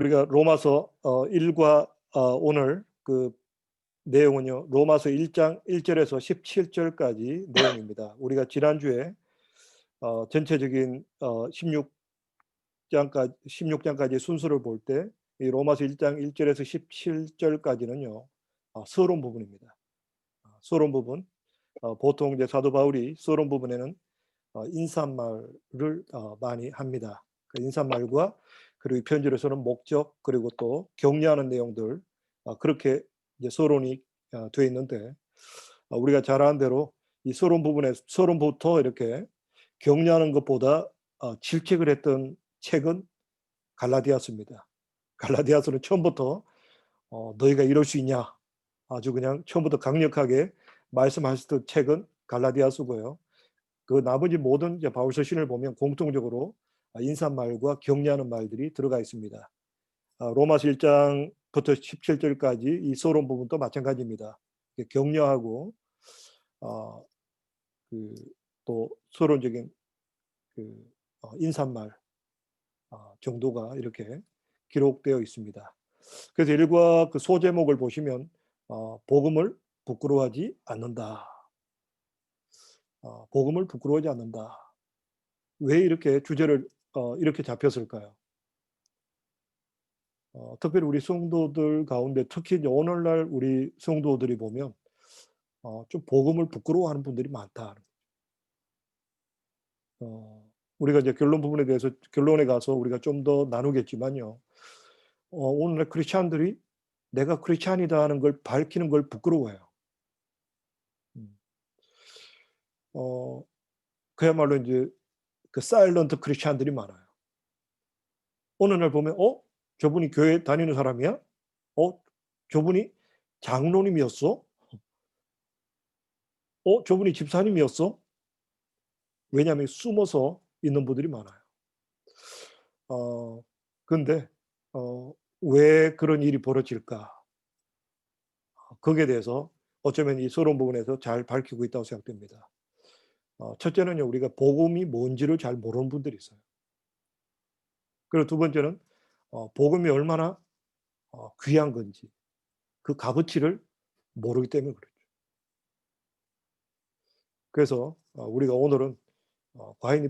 우리가 로마서 1과 오늘 그 내용은요. 로마서 1장 1절에서 17절까지 내용입니다. 우리가 지난주에 전체적인 16장까지 순서를 볼 때 이 로마서 1장 1절에서 17절까지는요. 서론 부분입니다. 서론 부분. 보통 이제 사도 바울이 서론 부분에는 인사말을 많이 합니다. 그 인사말과 그리고 이 편지로서는 목적 그리고 또 격려하는 내용들 그렇게 이제 서론이 되어 있는데 우리가 잘 아는 대로 이 서론 부분에 서론부터 이렇게 격려하는 것보다 질책을 했던 책은 갈라디아서입니다. 갈라디아서는 처음부터 너희가 이럴 수 있냐 아주 그냥 처음부터 강력하게 말씀하셨던 책은 갈라디아서고요. 그 나머지 모든 이제 바울 서신을 보면 공통적으로 인사말과 격려하는 말들이 들어가 있습니다. 로마서 1장부터 17절까지 이 서론 부분도 마찬가지입니다. 격려하고 또 서론적인 인사말 정도가 이렇게 기록되어 있습니다. 그래서 일과 그 소제목을 보시면 복음을 부끄러워하지 않는다. 복음을 부끄러워하지 않는다. 왜 이렇게 주제를 이렇게 잡혔을까요? 특별히 우리 성도들 가운데 특히 이제 오늘날 우리 성도들이 보면 좀 복음을 부끄러워하는 분들이 많다. 우리가 이제 결론 부분에 대해서 결론에 가서 우리가 좀 더 나누겠지만요. 오늘날 크리스찬들이 내가 크리스찬이다 하는 걸 밝히는 걸 부끄러워해요. 그야말로 이제 그 사일런트 크리스찬들이 많아요. 어느 날 보면 저분이 교회 다니는 사람이야? 저분이 장로님이었어? 저분이 집사님이었어? 왜냐하면 숨어서 있는 분들이 많아요. 근데 왜 그런 일이 벌어질까? 거기에 대해서 어쩌면 이 서론 부분에서 잘 밝히고 있다고 생각됩니다. 첫째는요, 우리가 복음이 뭔지를 잘 모르는 분들이 있어요. 그리고 두 번째는 복음이 얼마나 귀한 건지 그 값어치를 모르기 때문에 그렇죠. 그래서 우리가 오늘은 과연 이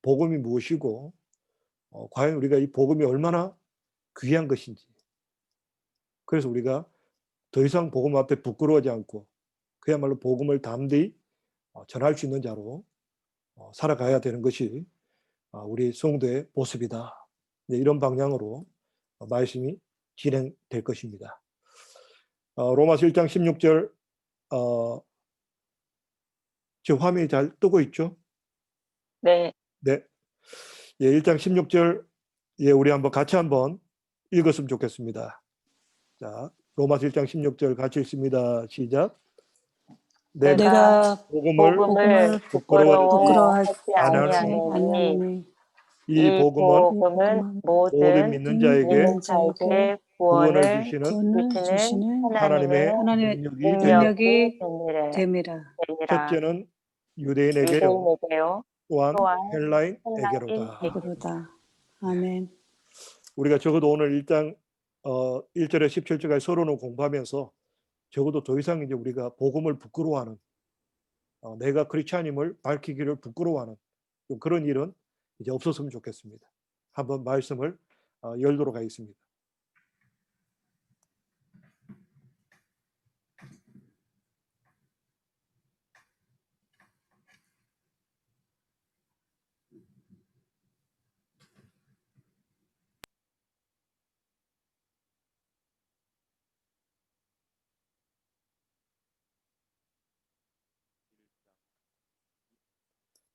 복음이 무엇이고 과연 우리가 이 복음이 얼마나 귀한 것인지 그래서 우리가 더 이상 복음 앞에 부끄러워하지 않고 그야말로 복음을 담대히 전할 수 있는 자로 살아가야 되는 것이 우리 성도의 모습이다. 이런 방향으로 말씀이 진행될 것입니다. 로마서 1장 16절 지금 화면이 잘 뜨고 있죠? 네. 네. 예, 1장 16절 우리 한번 같이 한번 읽었으면 좋겠습니다. 자, 로마서 1장 16절 같이 읽습니다. 시작. 내가 복음을 부끄러워하지 아니하노니 이 이 복음은 모든 모든 믿는 자에게 자에게 구원을 구원을 주시는 하나님의 능력이 됨이라. 첫째는 유대인에게요 또한 또한 헬라인에게로다. 헬라인에게로다. 아멘. 우리가 적어도 오늘 1장 1절에 17절까지 서론을 공부하면서 적어도 더 이상 이제 우리가 복음을 부끄러워하는 내가 크리스찬임을 밝히기를 부끄러워하는 그런 일은 이제 없었으면 좋겠습니다. 한번 말씀을 열도록 하겠습니다.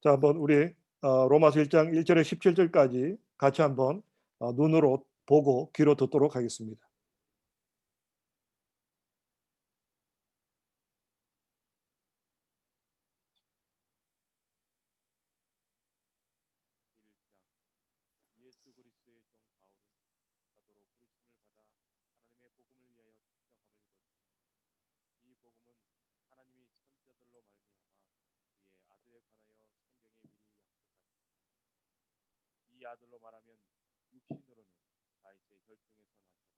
자, 한번 우리 로마서 1장 1절에 17절까지 같이 한번 눈으로 보고 귀로 듣도록 하겠습니다. 예수 그리스도의 종 바울은 사도로 부르심을 받아 하나님의 복음을 위하여 축정함을 입었으니 이 복음은 하나님이 선자들로 말미암아 그의 아들에 관하여 성경에 미리 약속하셨습니다. 이 아들로 말하면 육신으로는 다 혈통에서 나셨고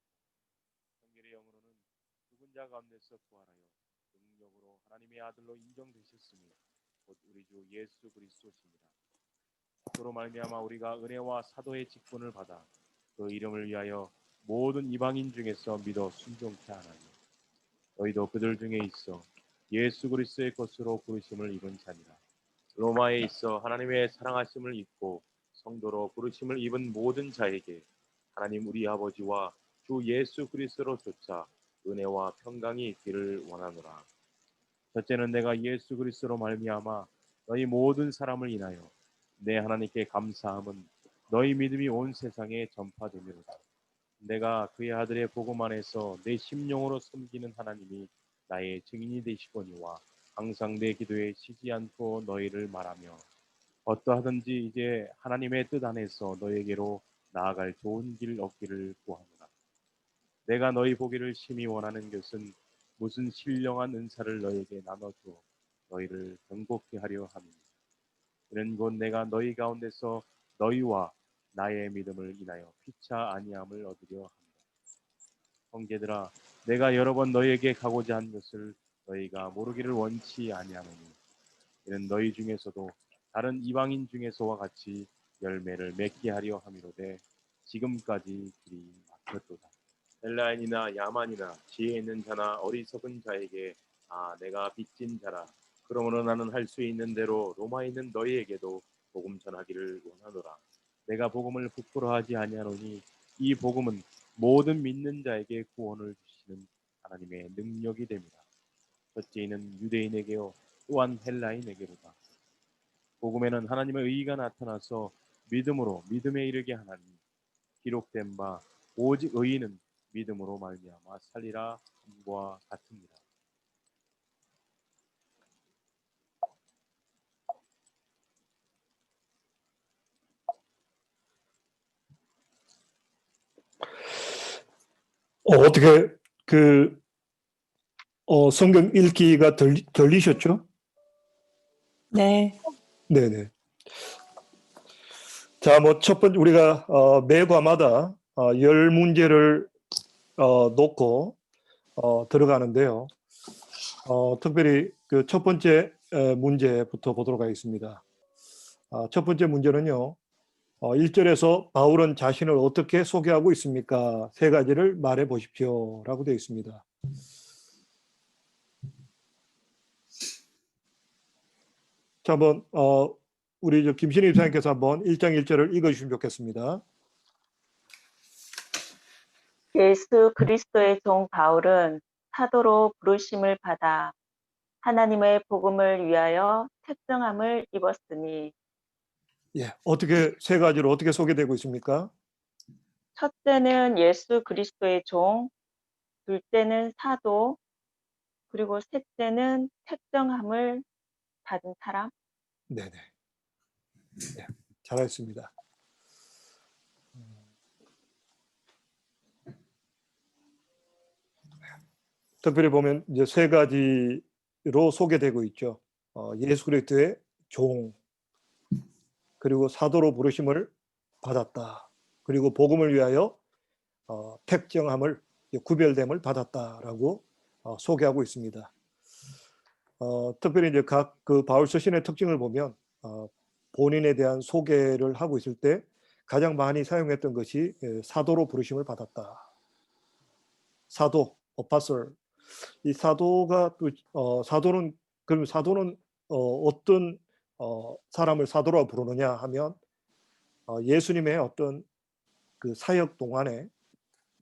성결의 영으로는 죽은 자 가운데서 부활하여 능력으로 하나님의 아들로 인정되셨으니 곧 우리 주 예수 그리스도시니라. 그로 말미암아 우리가 은혜와 사도의 직분을 받아 그 이름을 위하여 모든 이방인 중에서 믿어 순종케 하나니 너희도 그들 중에 있어 예수 그리스도의 것으로 부르심을 입은 자니라. 로마에 있어 하나님의 사랑하심을 입고 성도로 부르심을 입은 모든 자에게 하나님 우리 아버지와 주 예수 그리스도로 조차 은혜와 평강이 있기를 원하노라. 첫째는 내가 예수 그리스도로 말미암아 너희 모든 사람을 인하여 내 하나님께 감사함은 너희 믿음이 온 세상에 전파되미로다. 내가 그의 아들의 복음 안에서 내 심령으로 섬기는 하나님이 나의 증인이 되시거니와 항상 내 기도에 쉬지 않고 너희를 말하며 어떠하든지 이제 하나님의 뜻 안에서 너에게로 나아갈 좋은 길 얻기를 구하노라. 내가 너희 보기를 심히 원하는 것은 무슨 신령한 은사를 너에게 나눠주어 너희를 경고케 하려 함이니 이는 곧 내가 너희 가운데서 너희와 나의 믿음을 인하여 피차 아니함을 얻으려 합니다. 형제들아, 내가 여러 번 너희에게 가고자 한 것을 너희가 모르기를 원치 아니하노니 이는 너희 중에서도 다른 이방인 중에서와 같이 열매를 맺게 하려 함이로되 지금까지 길이 막혔도다. 헬라인이나 야만이나 지혜 있는 자나 어리석은 자에게 내가 빚진 자라. 그러므로 나는 할 수 있는 대로 로마에 있는 너희에게도 복음 전하기를 원하노라. 내가 복음을 부끄러워하지 아니하노니 이 복음은 모든 믿는 자에게 구원을 주시는 하나님의 능력이 됩니다. 첫째는 유대인에게요 또한 헬라인에게로다. 복음에는 하나님의 의의가 나타나서 믿음으로 믿음에 이르게 하나니 기록된 바 오직 의인은 믿음으로 말미암아 살리라 함과 같습니다. 어떻게 그 성경 읽기가 들리셨죠? 네. 네네. 자, 뭐 첫 번째 우리가 매 과마다 10문제를 놓고 들어가는데요. 특별히 그 첫 번째 문제부터 보도록 하겠습니다. 첫 번째 문제는요. 1절에서 바울은 자신을 어떻게 소개하고 있습니까? 세 가지를 말해 보십시오. 라고 되어 있습니다. 자, 한번 우리 김신희 입사님께서 한번 1장 1절을 읽어주시면 좋겠습니다. 예수 그리스도의 종 바울은 사도로 부르심을 받아 하나님의 복음을 위하여 택정함을 입었으니 예, 어떻게 세 가지로 어떻게 소개되고 있습니까? 첫째는 예수 그리스도의 종, 둘째는 사도, 그리고 셋째는 택정함을 받은 사람. 네네. 네, 잘하셨습니다. 특별히 보면 이제 세 가지로 소개되고 있죠. 예수 그리스도의 종, 그리고 사도로 부르심을 받았다. 그리고 복음을 위하여 택정함을 구별됨을 받았다라고 소개하고 있습니다. 특별히 이제 각 그 바울 서신의 특징을 보면 본인에 대한 소개를 하고 있을 때 가장 많이 사용했던 것이 사도로 부르심을 받았다. 사도, 어파솔. 이 사도가 또 사도는 그럼 사도는 어떤 사람을 사도라고 부르느냐 하면 예수님의 어떤 그 사역 동안에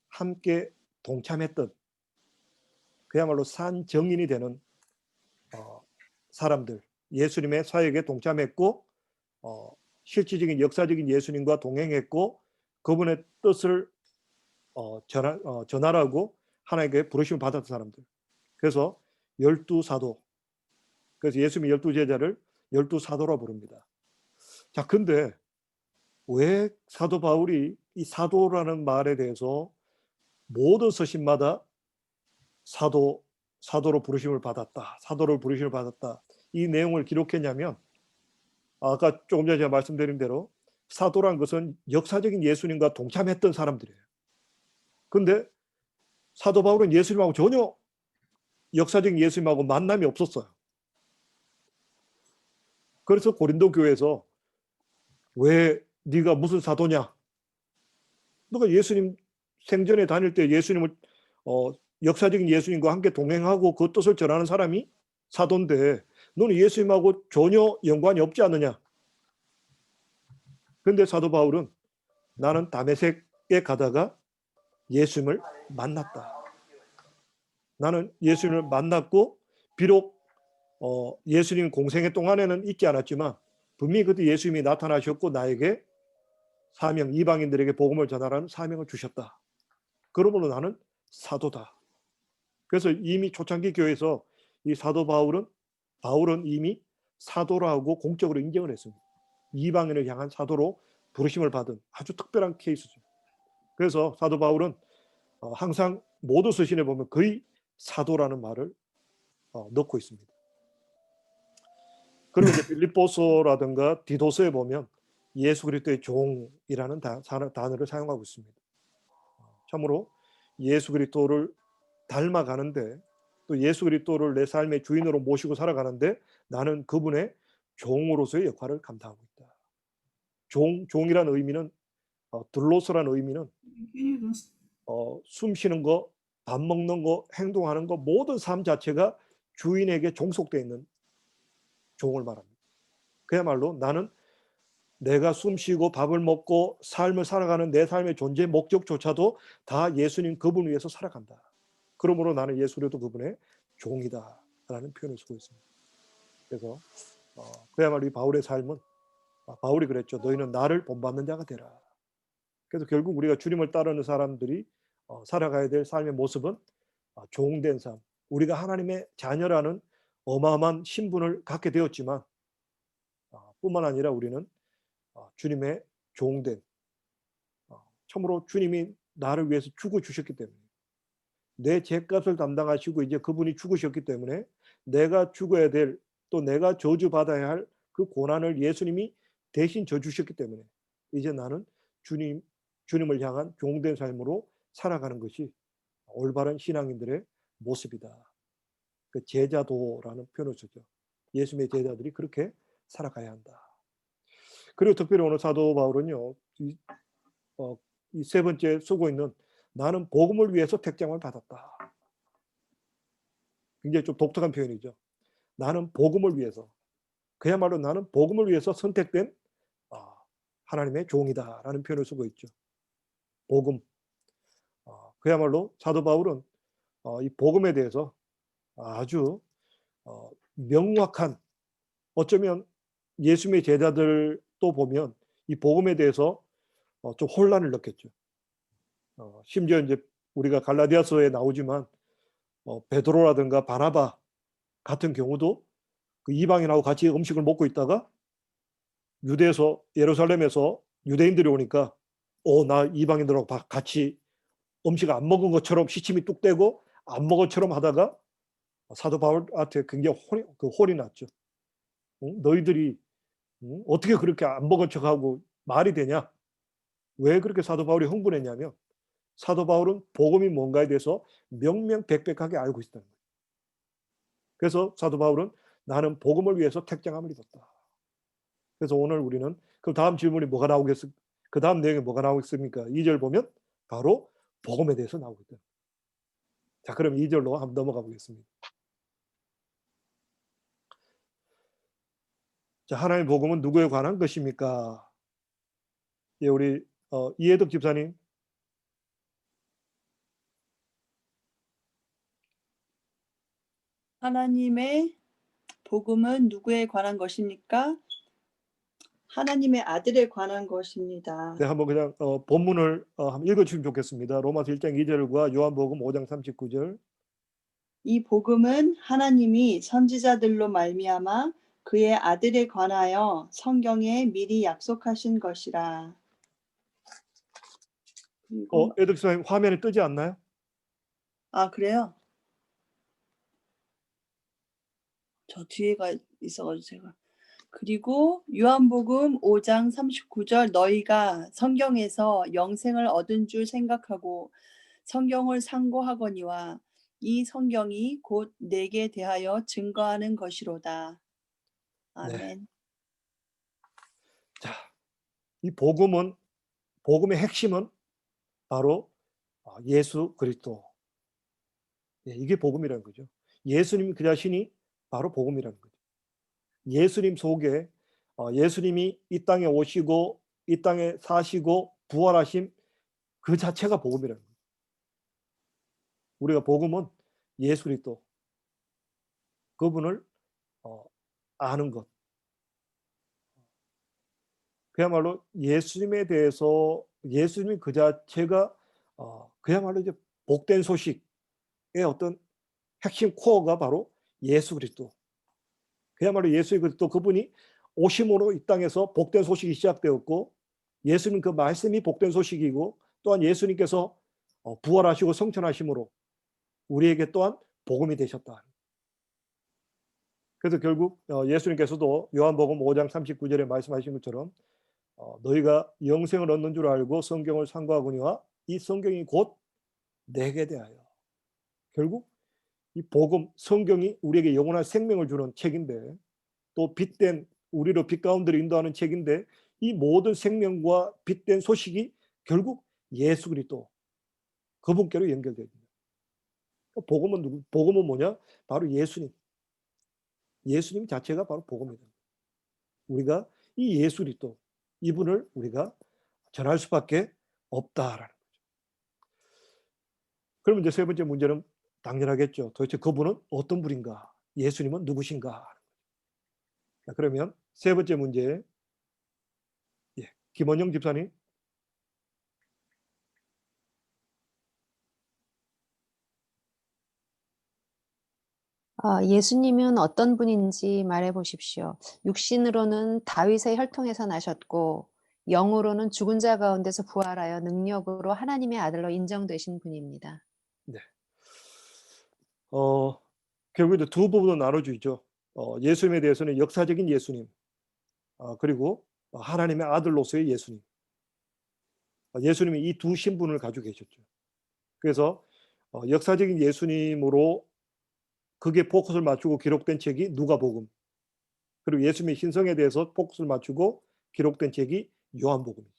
함께 동참했던 그야말로 산정인이 되는 사람들, 예수님의 사역에 동참했고 실질적인 역사적인 예수님과 동행했고 그분의 뜻을 전하라고 하나님께 부르심을 받았던 사람들. 그래서 12사도, 그래서 예수님의 12제자를 12사도라 부릅니다. 자, 근데 왜 사도 바울이 이 사도라는 말에 대해서 모든 서신마다 사도로 부르심을 받았다. 사도로 부르심을 받았다. 이 내용을 기록했냐면 아까 조금 전에 제가 말씀드린 대로 사도란 것은 역사적인 예수님과 동참했던 사람들이에요. 근데 사도 바울은 예수님하고 전혀 역사적인 예수님하고 만남이 없었어요. 그래서 고린도 교회에서 왜 네가 무슨 사도냐? 너가 예수님 생전에 다닐 때 예수님을 역사적인 예수님과 함께 동행하고 그 뜻을 전하는 사람이 사도인데 너는 예수님하고 전혀 연관이 없지 않느냐? 근데 사도 바울은 나는 다메섹에 가다가 예수님을 만났다. 나는 예수님을 만났고 비록 예수님 공생애 동안에는 있지 않았지만 분명히 그때 예수님이 나타나셨고 나에게 사명, 이방인들에게 복음을 전하라는 사명을 주셨다. 그러므로 나는 사도다. 그래서 이미 초창기 교회에서 이 사도 바울은 이미 사도라고 공적으로 인정을 했습니다. 이방인을 향한 사도로 부르심을 받은 아주 특별한 케이스죠. 그래서 사도 바울은 항상 모두 서신에 보면 거의 사도라는 말을 넣고 있습니다. 그리고 이제 빌립보서라든가 디도서에 보면 예수 그리스도의 종이라는 단어를 사용하고 있습니다. 참으로 예수 그리스도를 닮아가는데 또 예수 그리스도를 내 삶의 주인으로 모시고 살아가는데 나는 그분의 종으로서의 역할을 감당하고 있다. 종이라는 의미는 들로스라는 의미는 숨 쉬는 거, 밥 먹는 거, 행동하는 거 모든 삶 자체가 주인에게 종속되어 있는 종을 말합니다. 그야말로 나는 내가 숨 쉬고 밥을 먹고 삶을 살아가는 내 삶의 존재 목적조차도 다 예수님 그분 위해서 살아간다. 그러므로 나는 예수 그리스도 그분의 종이다 라는 표현을 쓰고 있습니다. 그래서 그야말로 이 바울의 삶은 바울이 그랬죠. 너희는 나를 본받는 자가 되라. 그래서 결국 우리가 주님을 따르는 사람들이 살아가야 될 삶의 모습은 종된 삶. 우리가 하나님의 자녀라는 어마어마한 신분을 갖게 되었지만 뿐만 아니라 우리는 주님의 종된 참으로 주님이 나를 위해서 죽어주셨기 때문에 내 죄값을 담당하시고 이제 그분이 죽으셨기 때문에 내가 죽어야 될 또 내가 저주받아야 할 그 고난을 예수님이 대신 져주셨기 때문에 이제 나는 주님을 향한 종된 삶으로 살아가는 것이 올바른 신앙인들의 모습이다. 그 제자도라는 표현을 쓰죠. 예수님의 제자들이 그렇게 살아가야 한다. 그리고 특별히 오늘 사도 바울은요, 이 세 번째 쓰고 있는 나는 복음을 위해서 택장을 받았다. 굉장히 좀 독특한 표현이죠. 나는 복음을 위해서, 그야말로 나는 복음을 위해서 선택된 하나님의 종이다라는 표현을 쓰고 있죠. 복음. 그야말로 사도 바울은 이 복음에 대해서 아주 명확한 어쩌면 예수님의 제자들도 보면 이 복음에 대해서 좀 혼란을 느꼈죠. 심지어 이제 우리가 갈라디아서에 나오지만 베드로라든가 바나바 같은 경우도 그 이방인하고 같이 음식을 먹고 있다가 유대에서 예루살렘에서 유대인들이 오니까 나 이방인들하고 같이 음식 안 먹은 것처럼 시침이 뚝 떼고 안 먹은 것처럼 하다가 사도 바울한테 굉장히 혼이 났죠. 너희들이 어떻게 그렇게 안 먹은 척하고 말이 되냐? 왜 그렇게 사도 바울이 흥분했냐면 사도 바울은 복음이 뭔가에 대해서 명명백백하게 알고 있다는 거예요. 그래서 사도 바울은 나는 복음을 위해서 택장함을 입었다. 그래서 오늘 우리는 그 다음 질문이 뭐가 나오겠습니까? 그 다음 내용이 뭐가 나오겠습니까? 2절 보면 바로 복음에 대해서 나오고 있다. 자, 그럼 2절로 한번 넘어가 보겠습니다. 자, 하나님의 복음은 누구에 관한 것입니까? 예, 우리 이해덕 집사님. 하나님의 복음은 누구에 관한 것입니까? 하나님의 아들에 관한 것입니다. 네, 한번 그냥 본문을 한번 읽어주시면 좋겠습니다. 로마서 1장 2절과 요한복음 5장 39절. 이 복음은 하나님이 선지자들로 말미암아 그의 아들에 관하여 성경에 미리 약속하신 것이라. 그리고 에덕 집사님 화면에 뜨지 않나요? 그래요? 저 뒤에가 있어가지고 제가. 그리고 요한복음 5장 39절 너희가 성경에서 영생을 얻은 줄 생각하고 성경을 상고하거니와 이 성경이 곧 내게 대하여 증거하는 것이로다. 네. 아멘. 자, 이 복음의 핵심은 바로 예수 그리스도. 예, 이게 복음이라는 거죠. 예수님 그 자신이 바로 복음이라는 거죠. 예수님 속에 예수님이 이 땅에 오시고 이 땅에 사시고 부활하심 그 자체가 복음이라는 거예요. 우리가 복음은 예수 그리스도 그분을 아는 것. 그야말로 예수님에 대해서 예수님 그 자체가 그야말로 이제 복된 소식의 어떤 핵심 코어가 바로 예수 그리스도. 그야말로 예수 그리스도 그분이 오심으로 이 땅에서 복된 소식이 시작되었고 예수님 그 말씀이 복된 소식이고 또한 예수님께서 부활하시고 성천하심으로 우리에게 또한 복음이 되셨다. 그래서 결국 예수님께서도 요한복음 5장 39절에 말씀하신 것처럼 너희가 영생을 얻는 줄 알고 성경을 상고하거니와 이 성경이 곧 내게 대하여. 결국 이 복음 성경이 우리에게 영원한 생명을 주는 책인데 또 빛된 우리로 빛 가운데로 인도하는 책인데 이 모든 생명과 빛된 소식이 결국 예수 그리스도 그분께로 연결되어 있습니다. 복음은 복음은 뭐냐? 바로 예수님. 예수님 자체가 바로 복음이다. 우리가 이 예수 그리스도 이분을 우리가 전할 수밖에 없다라는 거죠. 그러면 이제 세 번째 문제는 당연하겠죠. 도대체 그분은 어떤 분인가? 예수님은 누구신가? 자, 그러면 세 번째 문제, 김원영 집사님. 예수님은 어떤 분인지 말해 보십시오. 육신으로는 다윗의 혈통에서 나셨고 영으로는 죽은 자 가운데서 부활하여 능력으로 하나님의 아들로 인정되신 분입니다. 네. 결국 이제 두 부분으로 나눠지죠. 예수님에 대해서는 역사적인 예수님, 그리고 하나님의 아들로서의 예수님. 예수님이 이 두 신분을 가지고 계셨죠. 그래서 역사적인 예수님으로 그게 포커스를 맞추고 기록된 책이 누가복음. 그리고 예수님의 신성에 대해서 포커스를 맞추고 기록된 책이 요한복음이죠.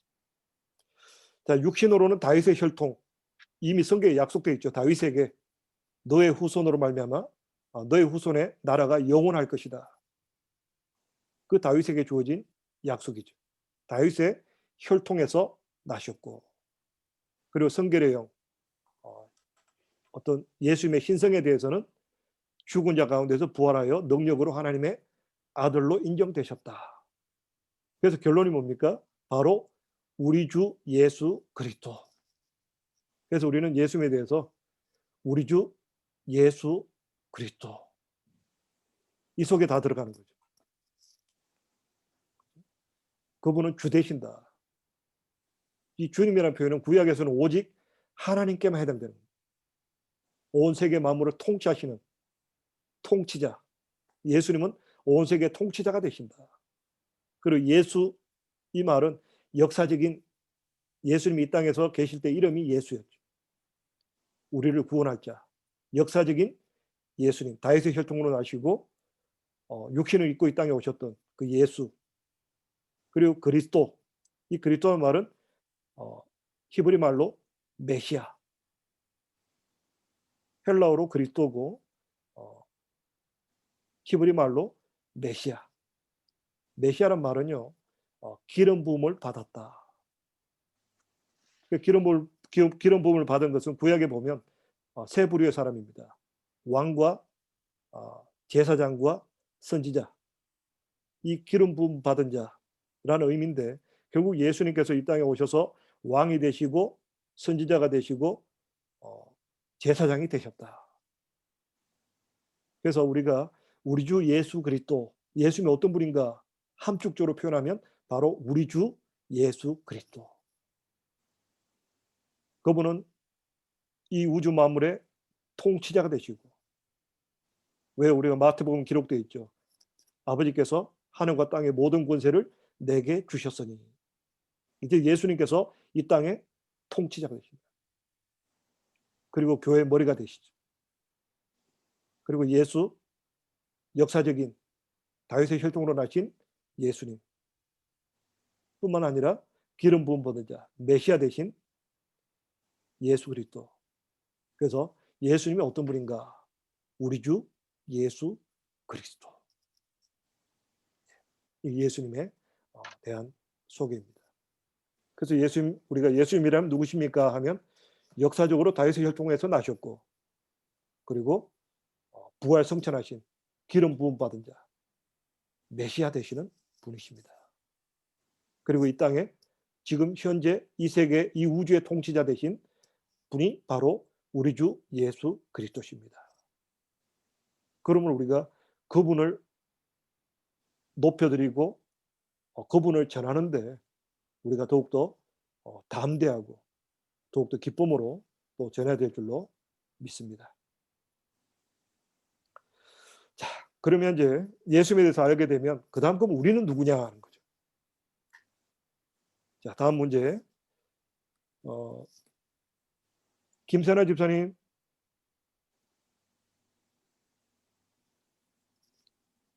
자, 육신으로는 다윗의 혈통. 이미 성경에 약속되어 있죠. 다윗에게 너의 후손으로 말미암아 너의 후손의 나라가 영원할 것이다. 그 다윗에게 주어진 약속이죠. 다윗의 혈통에서 나셨고 그리고 성결의 영 어떤 예수님의 신성에 대해서는 죽은 자 가운데서 부활하여 능력으로 하나님의 아들로 인정되셨다. 그래서 결론이 뭡니까? 바로 우리 주 예수 그리스도. 그래서 우리는 예수님에 대해서 우리 주 예수 그리스도 이 속에 다 들어가는 거죠. 그분은 주 되신다. 이 주님이라는 표현은 구약에서는 오직 하나님께만 해당되는 거예요. 온 세계 만물을 통치하시는 통치자. 예수님은 온 세계 통치자가 되신다. 그리고 예수 이 말은 역사적인 예수님이 이 땅에서 계실 때 이름이 예수였죠. 우리를 구원할 자. 역사적인 예수님. 다윗의 혈통으로 나시고 육신을 입고 이 땅에 오셨던 그 예수. 그리고 그리스도. 이 그리스도의 말은 히브리 말로 메시아. 헬라어로 그리스도고 히브리 말로 메시아. 메시아란 말은요. 기름 부음을 받았다. 기름 부음을 받은 것은 구약에 보면 세 부류의 사람입니다. 왕과 제사장과 선지자. 이 기름 부음 받은 자라는 의미인데 결국 예수님께서 이 땅에 오셔서 왕이 되시고 선지자가 되시고 제사장이 되셨다. 그래서 우리가 우리 주 예수 그리스도, 예수님이 어떤 분인가 함축적으로 표현하면 바로 우리 주 예수 그리스도. 그분은 이 우주 만물의 통치자가 되시고 왜 우리가 마태복음 기록되어 있죠. 아버지께서 하늘과 땅의 모든 권세를 내게 주셨으니 이제 예수님께서 이 땅의 통치자가 되십니다. 그리고 교회의 머리가 되시죠. 그리고 예수, 역사적인 다윗의 혈통으로 나신 예수님 뿐만 아니라 기름 부음 받은 자, 메시아 되신 예수 그리스도. 그래서 예수님이 어떤 분인가? 우리 주 예수 그리스도. 이 예수님에 대한 소개입니다. 그래서 우리가 예수님이라면 누구십니까 하면 역사적으로 다윗의 혈통에서 나셨고, 그리고 부활 성천하신 기름 부음 받은 자, 메시아 되시는 분이십니다. 그리고 이 땅에 지금 현재 이 세계, 이 우주의 통치자 되신 분이 바로 우리 주 예수 그리스도십니다. 그러면 우리가 그분을 높여드리고 그분을 전하는데 우리가 더욱더 담대하고 더욱더 기쁨으로 또 전해야 될 줄로 믿습니다. 자, 그러면 이제 예수님에 대해서 알게 되면 그 다음 그럼 우리는 누구냐 하는 거죠. 자, 다음 문제. 김선아 집사님.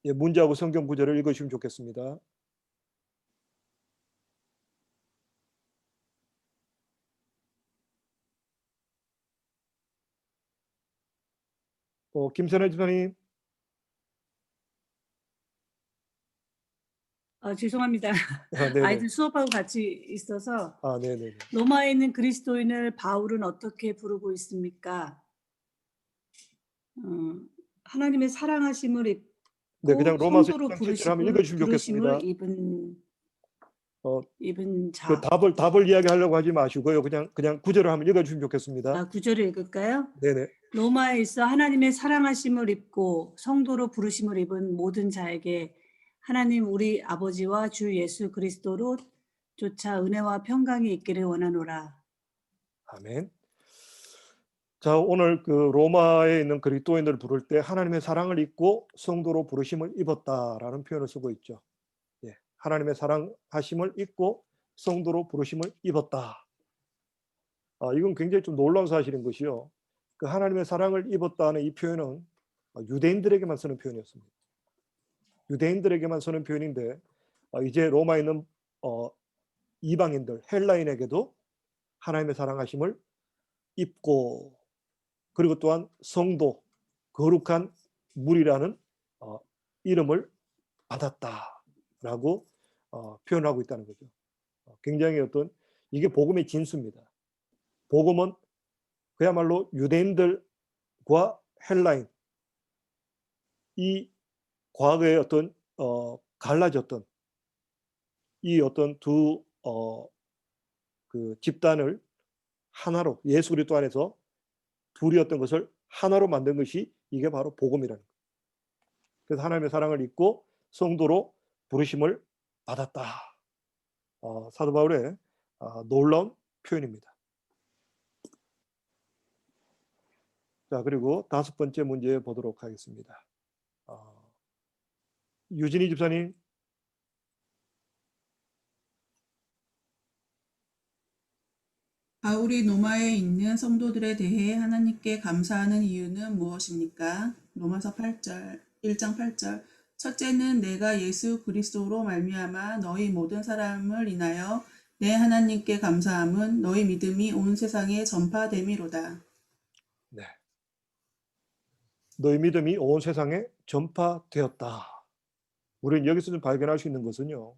예, 문제하고 성경 구절을 읽으시면 좋겠습니다. 김선아 집사님. 죄송합니다. 네네. 아이들 수업하고 같이 있어서 네네네. 로마에 있는 그리스도인을 바울은 어떻게 부르고 있습니까? 하나님의 사랑하심을 입고 네, 그냥 로마서 성도로 1장 7절 한번 읽어주시면 좋겠습니다. 부르심을 입은 그 자. 답을 이야기하려고 하지 마시고요. 그냥 구절을 한번 읽어주시면 좋겠습니다. 구절을 읽을까요? 네네. 로마에 있어 하나님의 사랑하심을 입고 성도로 부르심을 입은 모든 자에게 하나님 우리 아버지와 주 예수 그리스도로 조차 은혜와 평강이 있기를 원하노라. 아멘. 자, 오늘 그 로마에 있는 그리스도인들을 부를 때 하나님의 사랑을 입고 성도로 부르심을 입었다라는 표현을 쓰고 있죠. 예, 하나님의 사랑하심을 입고 성도로 부르심을 입었다. 이건 굉장히 좀 놀라운 사실인 것이요. 그 하나님의 사랑을 입었다는 이 표현은 유대인들에게만 쓰는 표현이었습니다. 유대인들에게만 쓰는 표현인데 이제 로마에 있는 이방인들, 헬라인에게도 하나님의 사랑하심을 입고, 그리고 또한 성도, 거룩한 무리라는 이름을 받았다라고 표현하고 있다는 거죠. 굉장히 이게 복음의 진수입니다. 복음은 그야말로 유대인들과 헬라인, 이 과거에 갈라졌던 이 두 그 집단을 하나로, 예수 그리스도 안에서 둘이었던 것을 하나로 만든 것이 이게 바로 복음이라는 거예요. 그래서 하나님의 사랑을 입고 성도로 부르심을 받았다. 사도 바울의 놀라운 표현입니다. 자, 그리고 5번째 문제 보도록 하겠습니다. 유진희 집사님. 바울이 로마에 있는 성도들에 대해 하나님께 감사하는 이유는 무엇입니까? 로마서 1장 8절. 첫째는 내가 예수 그리스도로 말미암아 너희 모든 사람을 인하여 내 하나님께 감사함은 너희 믿음이 온 세상에 전파됨이로다. 네. 너희 믿음이 온 세상에 전파되었다. 우리는 여기서 좀 발견할 수 있는 것은요.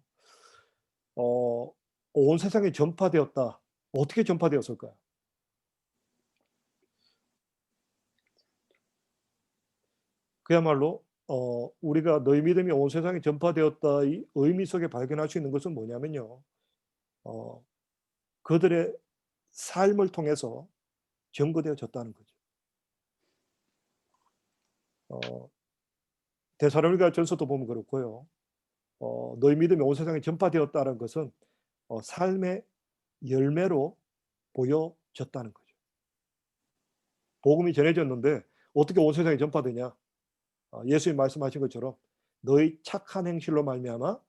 온 세상에 전파되었다. 어떻게 전파되었을까요? 그야말로 우리가 너희 믿음이 온 세상에 전파되었다 이 의미 속에 발견할 수 있는 것은 뭐냐면요. 그들의 삶을 통해서 증거되어졌다는 거죠. 데살로니가 전서도 보면 그렇고요. 너희 믿음이 온 세상에 전파되었다는 것은 삶의 열매로 보여졌다는 거죠. 복음이 전해졌는데 어떻게 온 세상에 전파되냐? 예수님 말씀하신 것처럼 너희 착한 행실로 말미암아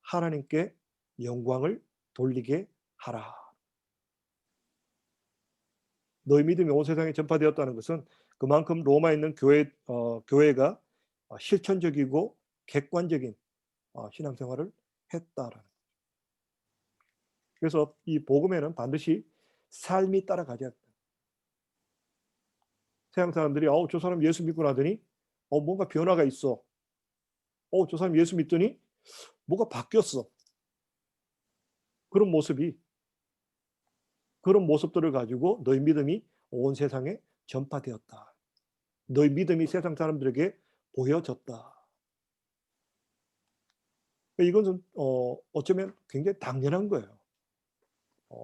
하나님께 영광을 돌리게 하라. 너희 믿음이 온 세상에 전파되었다는 것은 그만큼 로마에 있는 교회가 실천적이고 객관적인 신앙생활을 했다라는 거죠. 그래서 이 복음에는 반드시 삶이 따라가야 된다. 세상 사람들이 저 사람 예수 믿고 나더니 뭔가 변화가 있어. 저 사람 예수 믿더니 뭐가 바뀌었어. 그런 모습들을 가지고 너희 믿음이 온 세상에 전파되었다. 너희 믿음이 세상 사람들에게 보여졌다. 이것은 어쩌면 굉장히 당연한 거예요.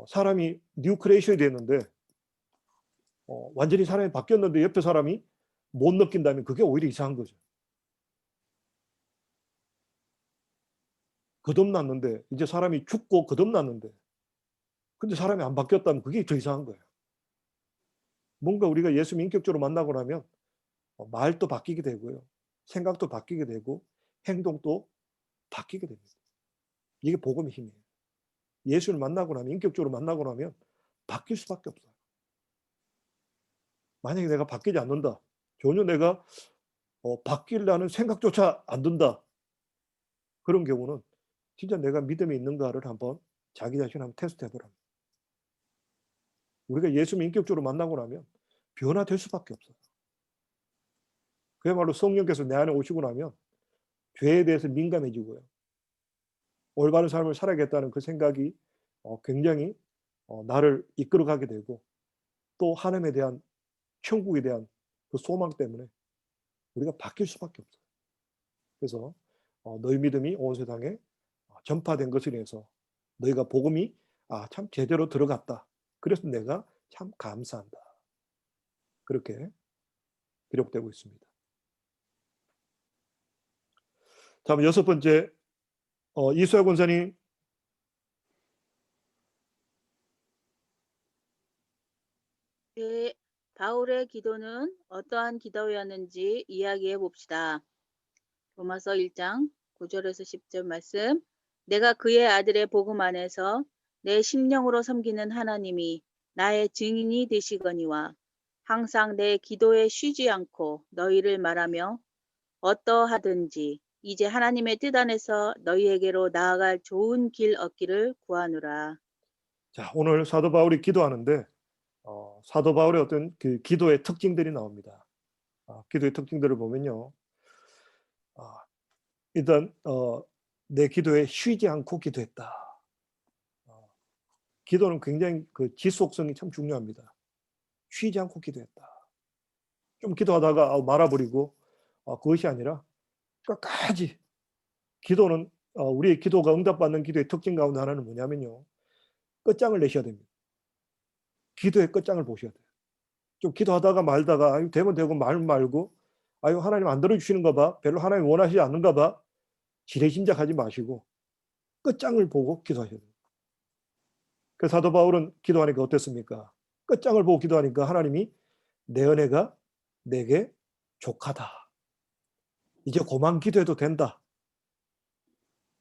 사람이 뉴 크리에이션이 됐는데 완전히 사람이 바뀌었는데 옆에 사람이 못 느낀다면 그게 오히려 이상한 거죠. 거듭났는데 이제 사람이 죽고 거듭났는데 근데 사람이 안 바뀌었다면 그게 더 이상한 거예요. 뭔가 우리가 예수 인격적으로 만나고 나면 말도 바뀌게 되고요. 생각도 바뀌게 되고 행동도 바뀌게 됩니다. 이게 복음의 힘이에요. 예수를 만나고 나면 인격적으로 만나고 나면 바뀔 수밖에 없어요. 만약에 내가 바뀌지 않는다. 전혀 내가 바뀌려는 생각조차 안 든다. 그런 경우는 진짜 내가 믿음이 있는가를 한번 자기 자신 한번 테스트 해보랍니다. 우리가 예수를 인격적으로 만나고 나면 변화될 수밖에 없어요. 그야말로 성령께서 내 안에 오시고 나면 죄에 대해서 민감해지고요. 올바른 삶을 살아야겠다는 그 생각이 굉장히 나를 이끌어가게 되고 또 하나님에 대한 천국에 대한 그 소망 때문에 우리가 바뀔 수밖에 없어요. 그래서 너희 믿음이 온 세상에 전파된 것을 인해서 너희가 복음이 참 제대로 들어갔다. 그래서 내가 참 감사한다. 그렇게 기록되고 있습니다. 다음 6번째 이수야 권사님. 네, 바울의 기도는 어떠한 기도였는지 이야기해 봅시다. 로마서 1장 9절에서 10절 말씀. 내가 그의 아들의 복음 안에서 내 심령으로 섬기는 하나님이 나의 증인이 되시거니와 항상 내 기도에 쉬지 않고 너희를 말하며 어떠하든지 이제 하나님의 뜻 안에서 너희에게로 나아갈 좋은 길 얻기를 구하노라. 자, 오늘 사도 바울이 기도하는데 사도 바울의 어떤 그 기도의 특징들이 나옵니다. 기도의 특징들을 보면요. 일단 내 기도에 쉬지 않고 기도했다. 기도는 굉장히 그 지속성이 참 중요합니다. 쉬지 않고 기도했다. 좀 기도하다가 말아버리고 그것이 아니라 끝까지 기도는 우리의 기도가 응답받는 기도의 특징 가운데 하나는 뭐냐면요. 끝장을 내셔야 됩니다. 기도의 끝장을 보셔야 돼요. 좀 기도하다가 말다가 되면 되고 말면 말고 하나님 안 들어주시는가 봐. 별로 하나님 원하시지 않는가 봐. 지레짐작하지 마시고 끝장을 보고 기도하셔야 돼요. 그 사도 바울은 기도하니까 어땠습니까? 끝장을 보고 기도하니까 하나님이 내 은혜가 내게 족하다. 이제 그만 기도해도 된다.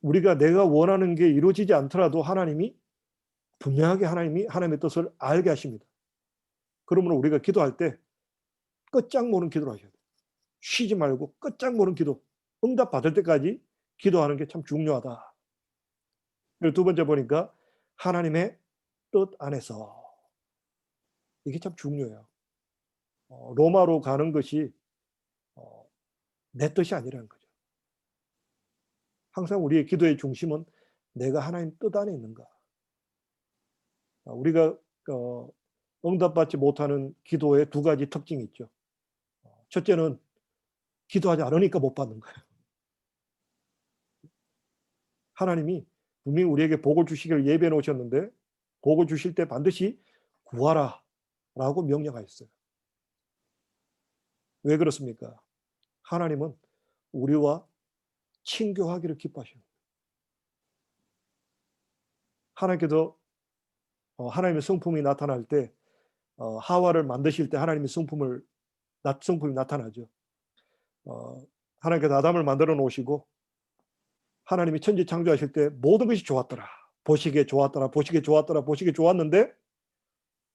우리가 내가 원하는 게 이루어지지 않더라도 하나님이 분명하게 하나님의 뜻을 알게 하십니다. 그러므로 우리가 기도할 때 끝장 보는 기도를 하셔야 돼요. 쉬지 말고 끝장 보는 기도, 응답 받을 때까지 기도하는 게 참 중요하다. 그리고 두 번째 보니까 하나님의 뜻 안에서, 이게 참 중요해요. 로마로 가는 것이 내 뜻이 아니라는 거죠. 항상 우리의 기도의 중심은 내가 하나님 뜻 안에 있는가. 우리가 응답받지 못하는 기도의 두 가지 특징이 있죠. 첫째는 기도하지 않으니까 못 받는 거예요. 하나님이 분명히 우리에게 복을 주시기를 예배해 놓으셨는데 복을 주실 때 반드시 구하라 라고 명령하셨어요. 왜 그렇습니까? 하나님은 우리와 친교하기를 기뻐하셔요. 하나님께서 하나님의 성품이 나타날 때 하와를 만드실 때 하나님의 성품이 나타나죠. 하나님께서 아담을 만들어 놓으시고 하나님이 천지 창조하실 때 모든 것이 좋았더라. 보시기에 좋았더라. 보시기에 좋았더라. 보시기에 좋았는데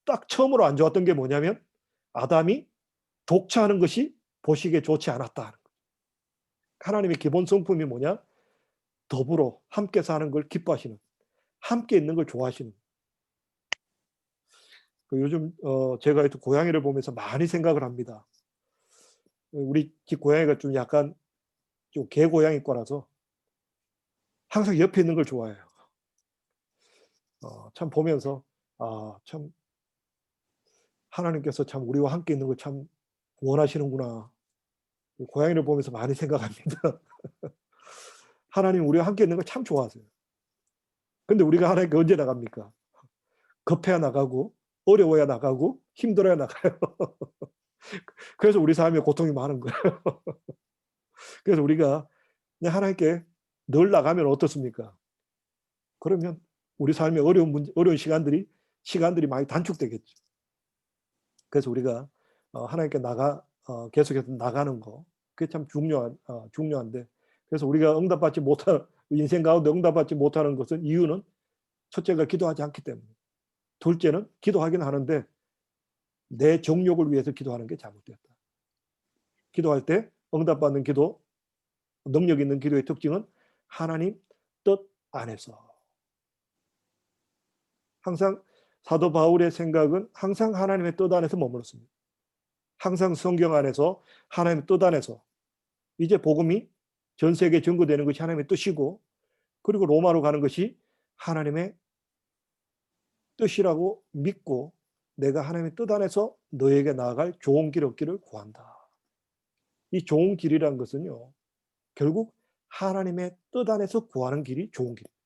딱 처음으로 안 좋았던 게 뭐냐면 아담이 독차하는 것이 보시기에 좋지 않았다. 하나님의 기본 성품이 뭐냐? 더불어 함께 사는 걸 기뻐하시는, 함께 있는 걸 좋아하시는. 요즘 제가 또 고양이를 보면서 많이 생각을 합니다. 우리 집 고양이가 좀 약간 좀 개고양이과라서 항상 옆에 있는 걸 좋아해요. 참 보면서 참 하나님께서 참 우리와 함께 있는 걸 참 원하시는구나. 고양이를 보면서 많이 생각합니다. 하나님 우리와 함께 있는 걸 참 좋아하세요. 근데 우리가 하나님께 언제 나갑니까? 급해야 나가고 어려워야 나가고 힘들어야 나가요. 그래서 우리 삶에 고통이 많은 거예요. 그래서 우리가 그냥 하나님께 늘 나가면 어떻습니까? 그러면 우리 삶의 어려운 시간들이 많이 단축되겠죠. 그래서 우리가 하나님께 계속해서 나가는 거, 그게 참 중요한데, 그래서 우리가 인생 가운데 응답받지 못하는 것은 이유는 첫째가 기도하지 않기 때문에, 둘째는 기도하긴 하는데 내 정욕을 위해서 기도하는 게 잘못됐다. 기도할 때 응답받는 기도, 능력 있는 기도의 특징은 하나님 뜻 안에서. 항상 사도 바울의 생각은 항상 하나님의 뜻 안에서 머물렀습니다. 항상 성경 안에서 하나님의 뜻 안에서 이제 복음이 전 세계에 전거되는 것이 하나님의 뜻이고, 그리고 로마로 가는 것이 하나님의 뜻이라고 믿고 내가 하나님의 뜻 안에서 너에게 나아갈 좋은 길 얻기를 구한다. 이 좋은 길이라는 것은요, 결국 하나님의 뜻 안에서 구하는 길이 좋은 길입니다.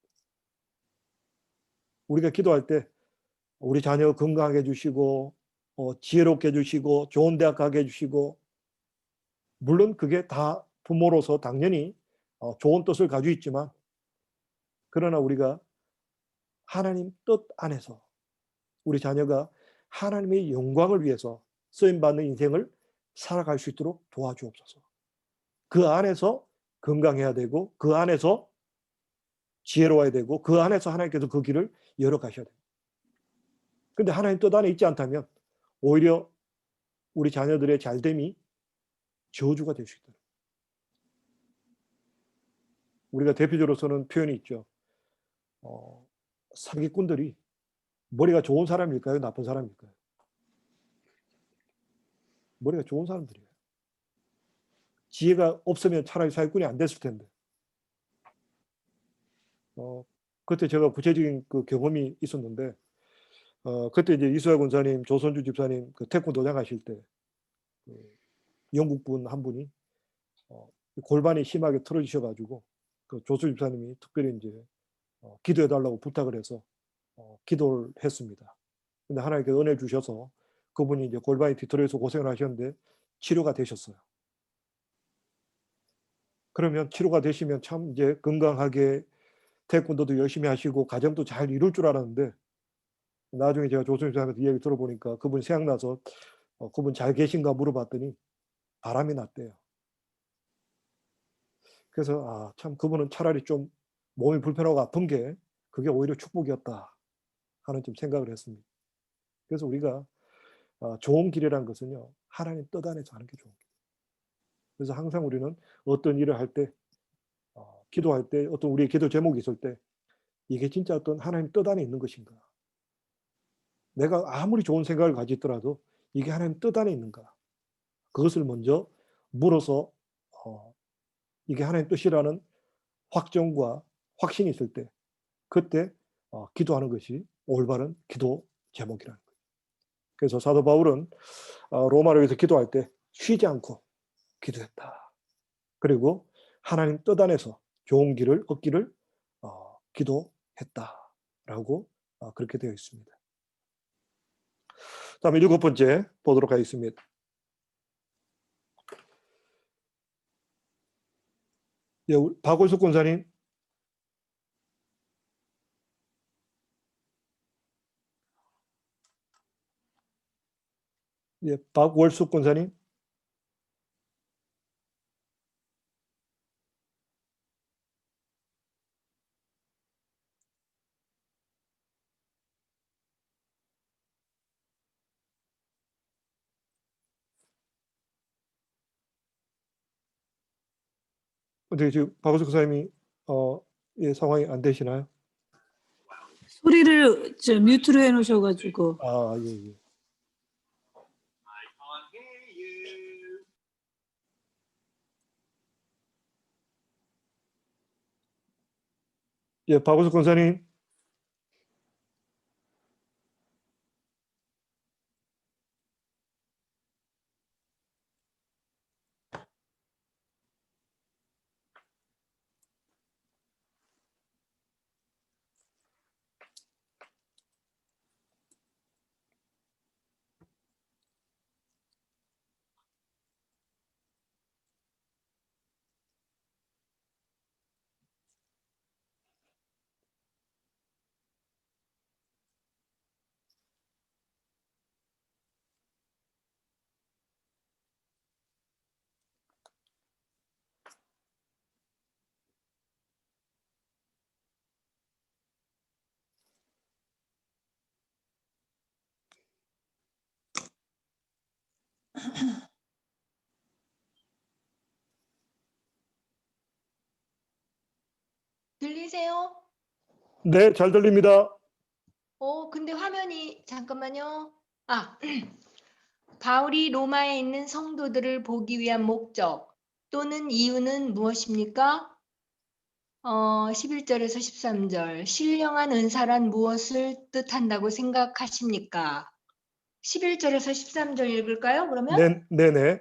우리가 기도할 때 우리 자녀 건강하게 해주시고 지혜롭게 해주시고 좋은 대학 가게 해주시고, 물론 그게 다 부모로서 당연히 좋은 뜻을 가지고 있지만, 그러나 우리가 하나님 뜻 안에서 우리 자녀가 하나님의 영광을 위해서 쓰임받는 인생을 살아갈 수 있도록 도와주옵소서. 그 안에서 건강해야 되고, 그 안에서 지혜로워야 되고, 그 안에서 하나님께서 그 길을 열어가셔야 됩니다. 근데 하나님 뜻 안에 있지 않다면 오히려 우리 자녀들의 잘됨이 저주가 될 수 있다. 우리가 대표적으로 쓰는 표현이 있죠. 사기꾼들이 머리가 좋은 사람일까요? 나쁜 사람일까요? 머리가 좋은 사람들이에요. 지혜가 없으면 차라리 사기꾼이 안 됐을 텐데. 그때 제가 구체적인 그 경험이 있었는데, 그때 이제 이수야 권사님, 조선주 집사님 그 태권도장 하실 때 영국 분 한 분이 골반이 심하게 틀어지셔가지고 그 조수 집사님이 특별히 이제 기도해달라고 부탁을 해서 기도를 했습니다. 근데 하나님께서 은혜 주셔서 그분이 이제 골반이 뒤틀어져서 고생을 하셨는데 치료가 되셨어요. 그러면 치료가 되시면 참 이제 건강하게 태권도도 열심히 하시고 가정도 잘 이룰 줄 알았는데, 나중에 제가 조수 집사님한테 이야기 들어보니까 그분 생각나서 그분 잘 계신가 물어봤더니 바람이 났대요. 그래서 참 그분은 차라리 좀 몸이 불편하고 아픈 게 그게 오히려 축복이었다 하는 좀 생각을 했습니다. 그래서 우리가 좋은 길이라는 것은요, 하나님 뜻 안에서 하는 게 좋은 길. 그래서 항상 우리는 어떤 일을 할 때, 기도할 때, 어떤 우리의 기도 제목이 있을 때 이게 진짜 어떤 하나님 뜻 안에 있는 것인가? 내가 아무리 좋은 생각을 가지더라도 이게 하나님 뜻 안에 있는가? 그것을 먼저 물어서 이게 하나님 뜻이라는 확정과 확신이 있을 때, 그때 기도하는 것이 올바른 기도 제목이라는 거예요. 그래서 사도 바울은 로마를 위해서 기도할 때 쉬지 않고 기도했다. 그리고 하나님 뜻 안에서 좋은 길을 얻기를 기도했다라고 그렇게 되어 있습니다. 다음에 7번째 보도록 하겠습니다. 예, 박월숙 권사님. 예, 박월숙 권사님. 어떻게 지금 박우석 선생님이 예, 상황이 안 되시나요? 소리를 뮤트로 해놓으셔가지고. 아, 예, 예. 예, 박우석 권사님. 들리세요? 네, 잘 들립니다. 근데 화면이 잠깐만요. 바울이 로마에 있는 성도들을 보기 위한 목적 또는 이유는 무엇입니까? 11절에서 13절. 신령한 은사란 무엇을 뜻한다고 생각하십니까? 11절에서 13절 읽을까요? 그러면 네네.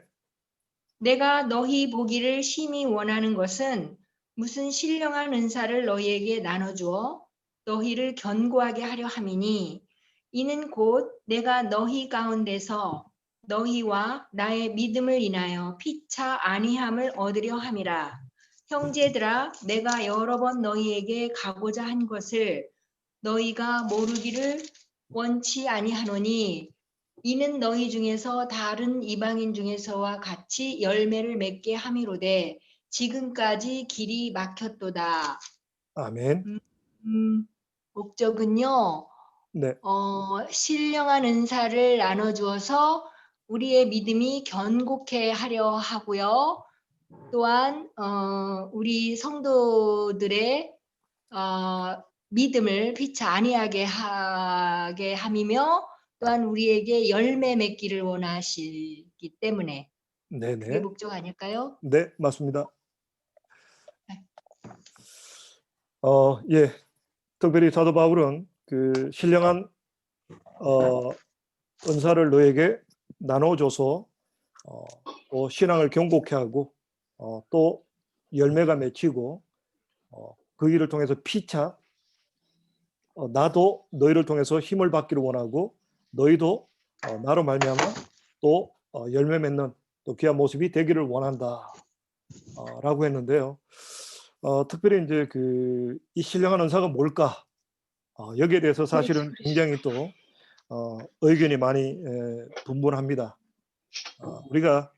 내가 너희 보기를 심히 원하는 것은 무슨 신령한 은사를 너희에게 나눠주어 너희를 견고하게 하려 함이니 이는 곧 내가 너희 가운데서 너희와 나의 믿음을 인하여 피차 안위함을 얻으려 함이라. 형제들아, 내가 여러 번 너희에게 가고자 한 것을 너희가 모르기를 원치 아니하노니 이는 너희 중에서 다른 이방인 중에서와 같이 열매를 맺게 함이로되 지금까지 길이 막혔도다. 아멘. 목적은요. 네. 신령한 은사를 나눠주어서 우리의 믿음이 견고케 하려 하고요. 또한 우리 성도들의 믿음을 피차 아니하게 하게 함이며 또한 우리에게 열매 맺기를 원하시기 때문에 그게 네네. 목적 아닐까요? 네, 맞습니다. 네. 예. 특별히 사도 바울은 그 신령한 은사를 너에게 나눠줘서 또 신앙을 견고케 하고 또 열매가 맺히고 그 일을 통해서 피차 나도 너희를 통해서 힘을 받기를 원하고 너희도 나로 말미암아 또 열매 맺는 또 귀한 모습이 되기를 원한다 라고 했는데요. 특별히 이제 이 신령한 은사가 뭘까? 여기에 대해서 사실은 굉장히 또 의견이 많이 분분합니다. 우리가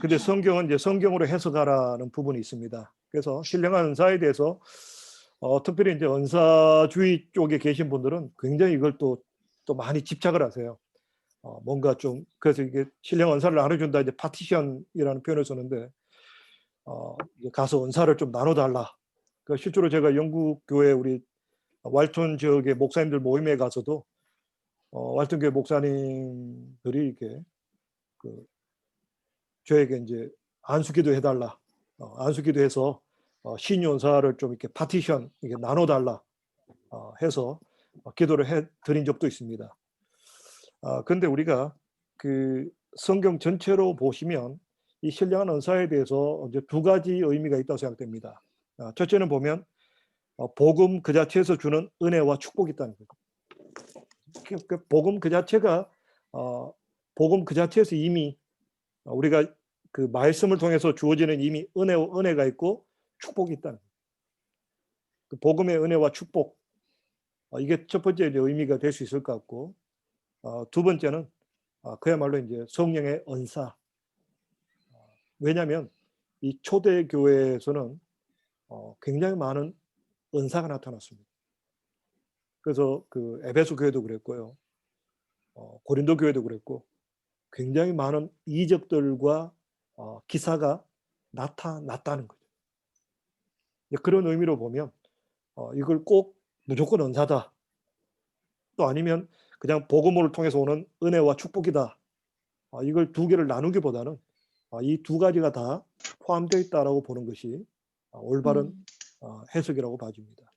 근데 성경은 이제 성경으로 해석하라는 부분이 있습니다. 그래서 신령한 은사에 대해서 특별히 이제 은사주의 쪽에 계신 분들은 굉장히 이걸 또 많이 집착을 하세요. 뭔가 좀 그래서 이게 신령 은사를 나눠준다 이제 파티션이라는 표현을 쓰는데 가서 은사를 좀 나눠달라. 그러니까 실제로 제가 영국 교회 우리 왈톤 지역의 목사님들 모임에 가서도 왈톤 교회 목사님들이 이렇게 저에게 이제 안수기도 해달라, 안수기도 해서 신윤사를 좀 이렇게 파티션 이렇게 나눠달라 해서 기도를 해 드린 적도 있습니다. 그런데 우리가 그 성경 전체로 보시면 이 신령한 은사에 대해서 이제 두 가지 의미가 있다고 생각됩니다. 첫째는 보면 복음 그 자체에서 주는 은혜와 축복이 있다는 거예요. 그 복음 그 자체가 복음 그 자체에서 이미 우리가 그 말씀을 통해서 주어지는 이미 은혜가 있고 축복이 있다는 거예요. 그 복음의 은혜와 축복 이게 첫 번째 이제 의미가 될 수 있을 것 같고 두 번째는 그야말로 이제 성령의 은사. 왜냐하면 이 초대 교회에서는 굉장히 많은 은사가 나타났습니다. 그래서 그 에베소 교회도 그랬고요, 고린도 교회도 그랬고 굉장히 많은 이적들과 기사가 나타났다는 거죠. 그런 의미로 보면 이걸 꼭 무조건 은사다. 또 아니면 그냥 복음을 통해서 오는 은혜와 축복이다. 이걸 두 개를 나누기보다는 이 두 가지가 다 포함되어 있다라고 보는 것이 올바른 해석이라고 봐집니다.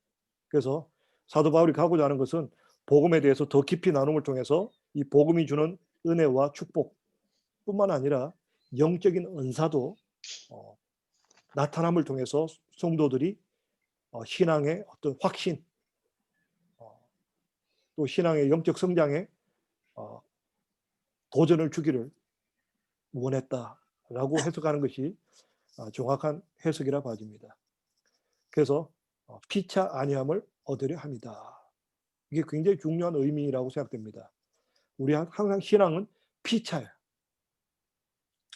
그래서 사도 바울이 가고자 하는 것은 복음에 대해서 더 깊이 나눔을 통해서 이 복음이 주는 은혜와 축복뿐만 아니라 영적인 은사도 나타남을 통해서 성도들이 신앙의 어떤 확신, 또 신앙의 영적 성장에 도전을 주기를 원했다라고 해석하는 것이 정확한 해석이라 봐집니다. 그래서 피차 아니함을 얻으려 합니다. 이게 굉장히 중요한 의미라고 생각됩니다. 우리 항상 신앙은 피차예요.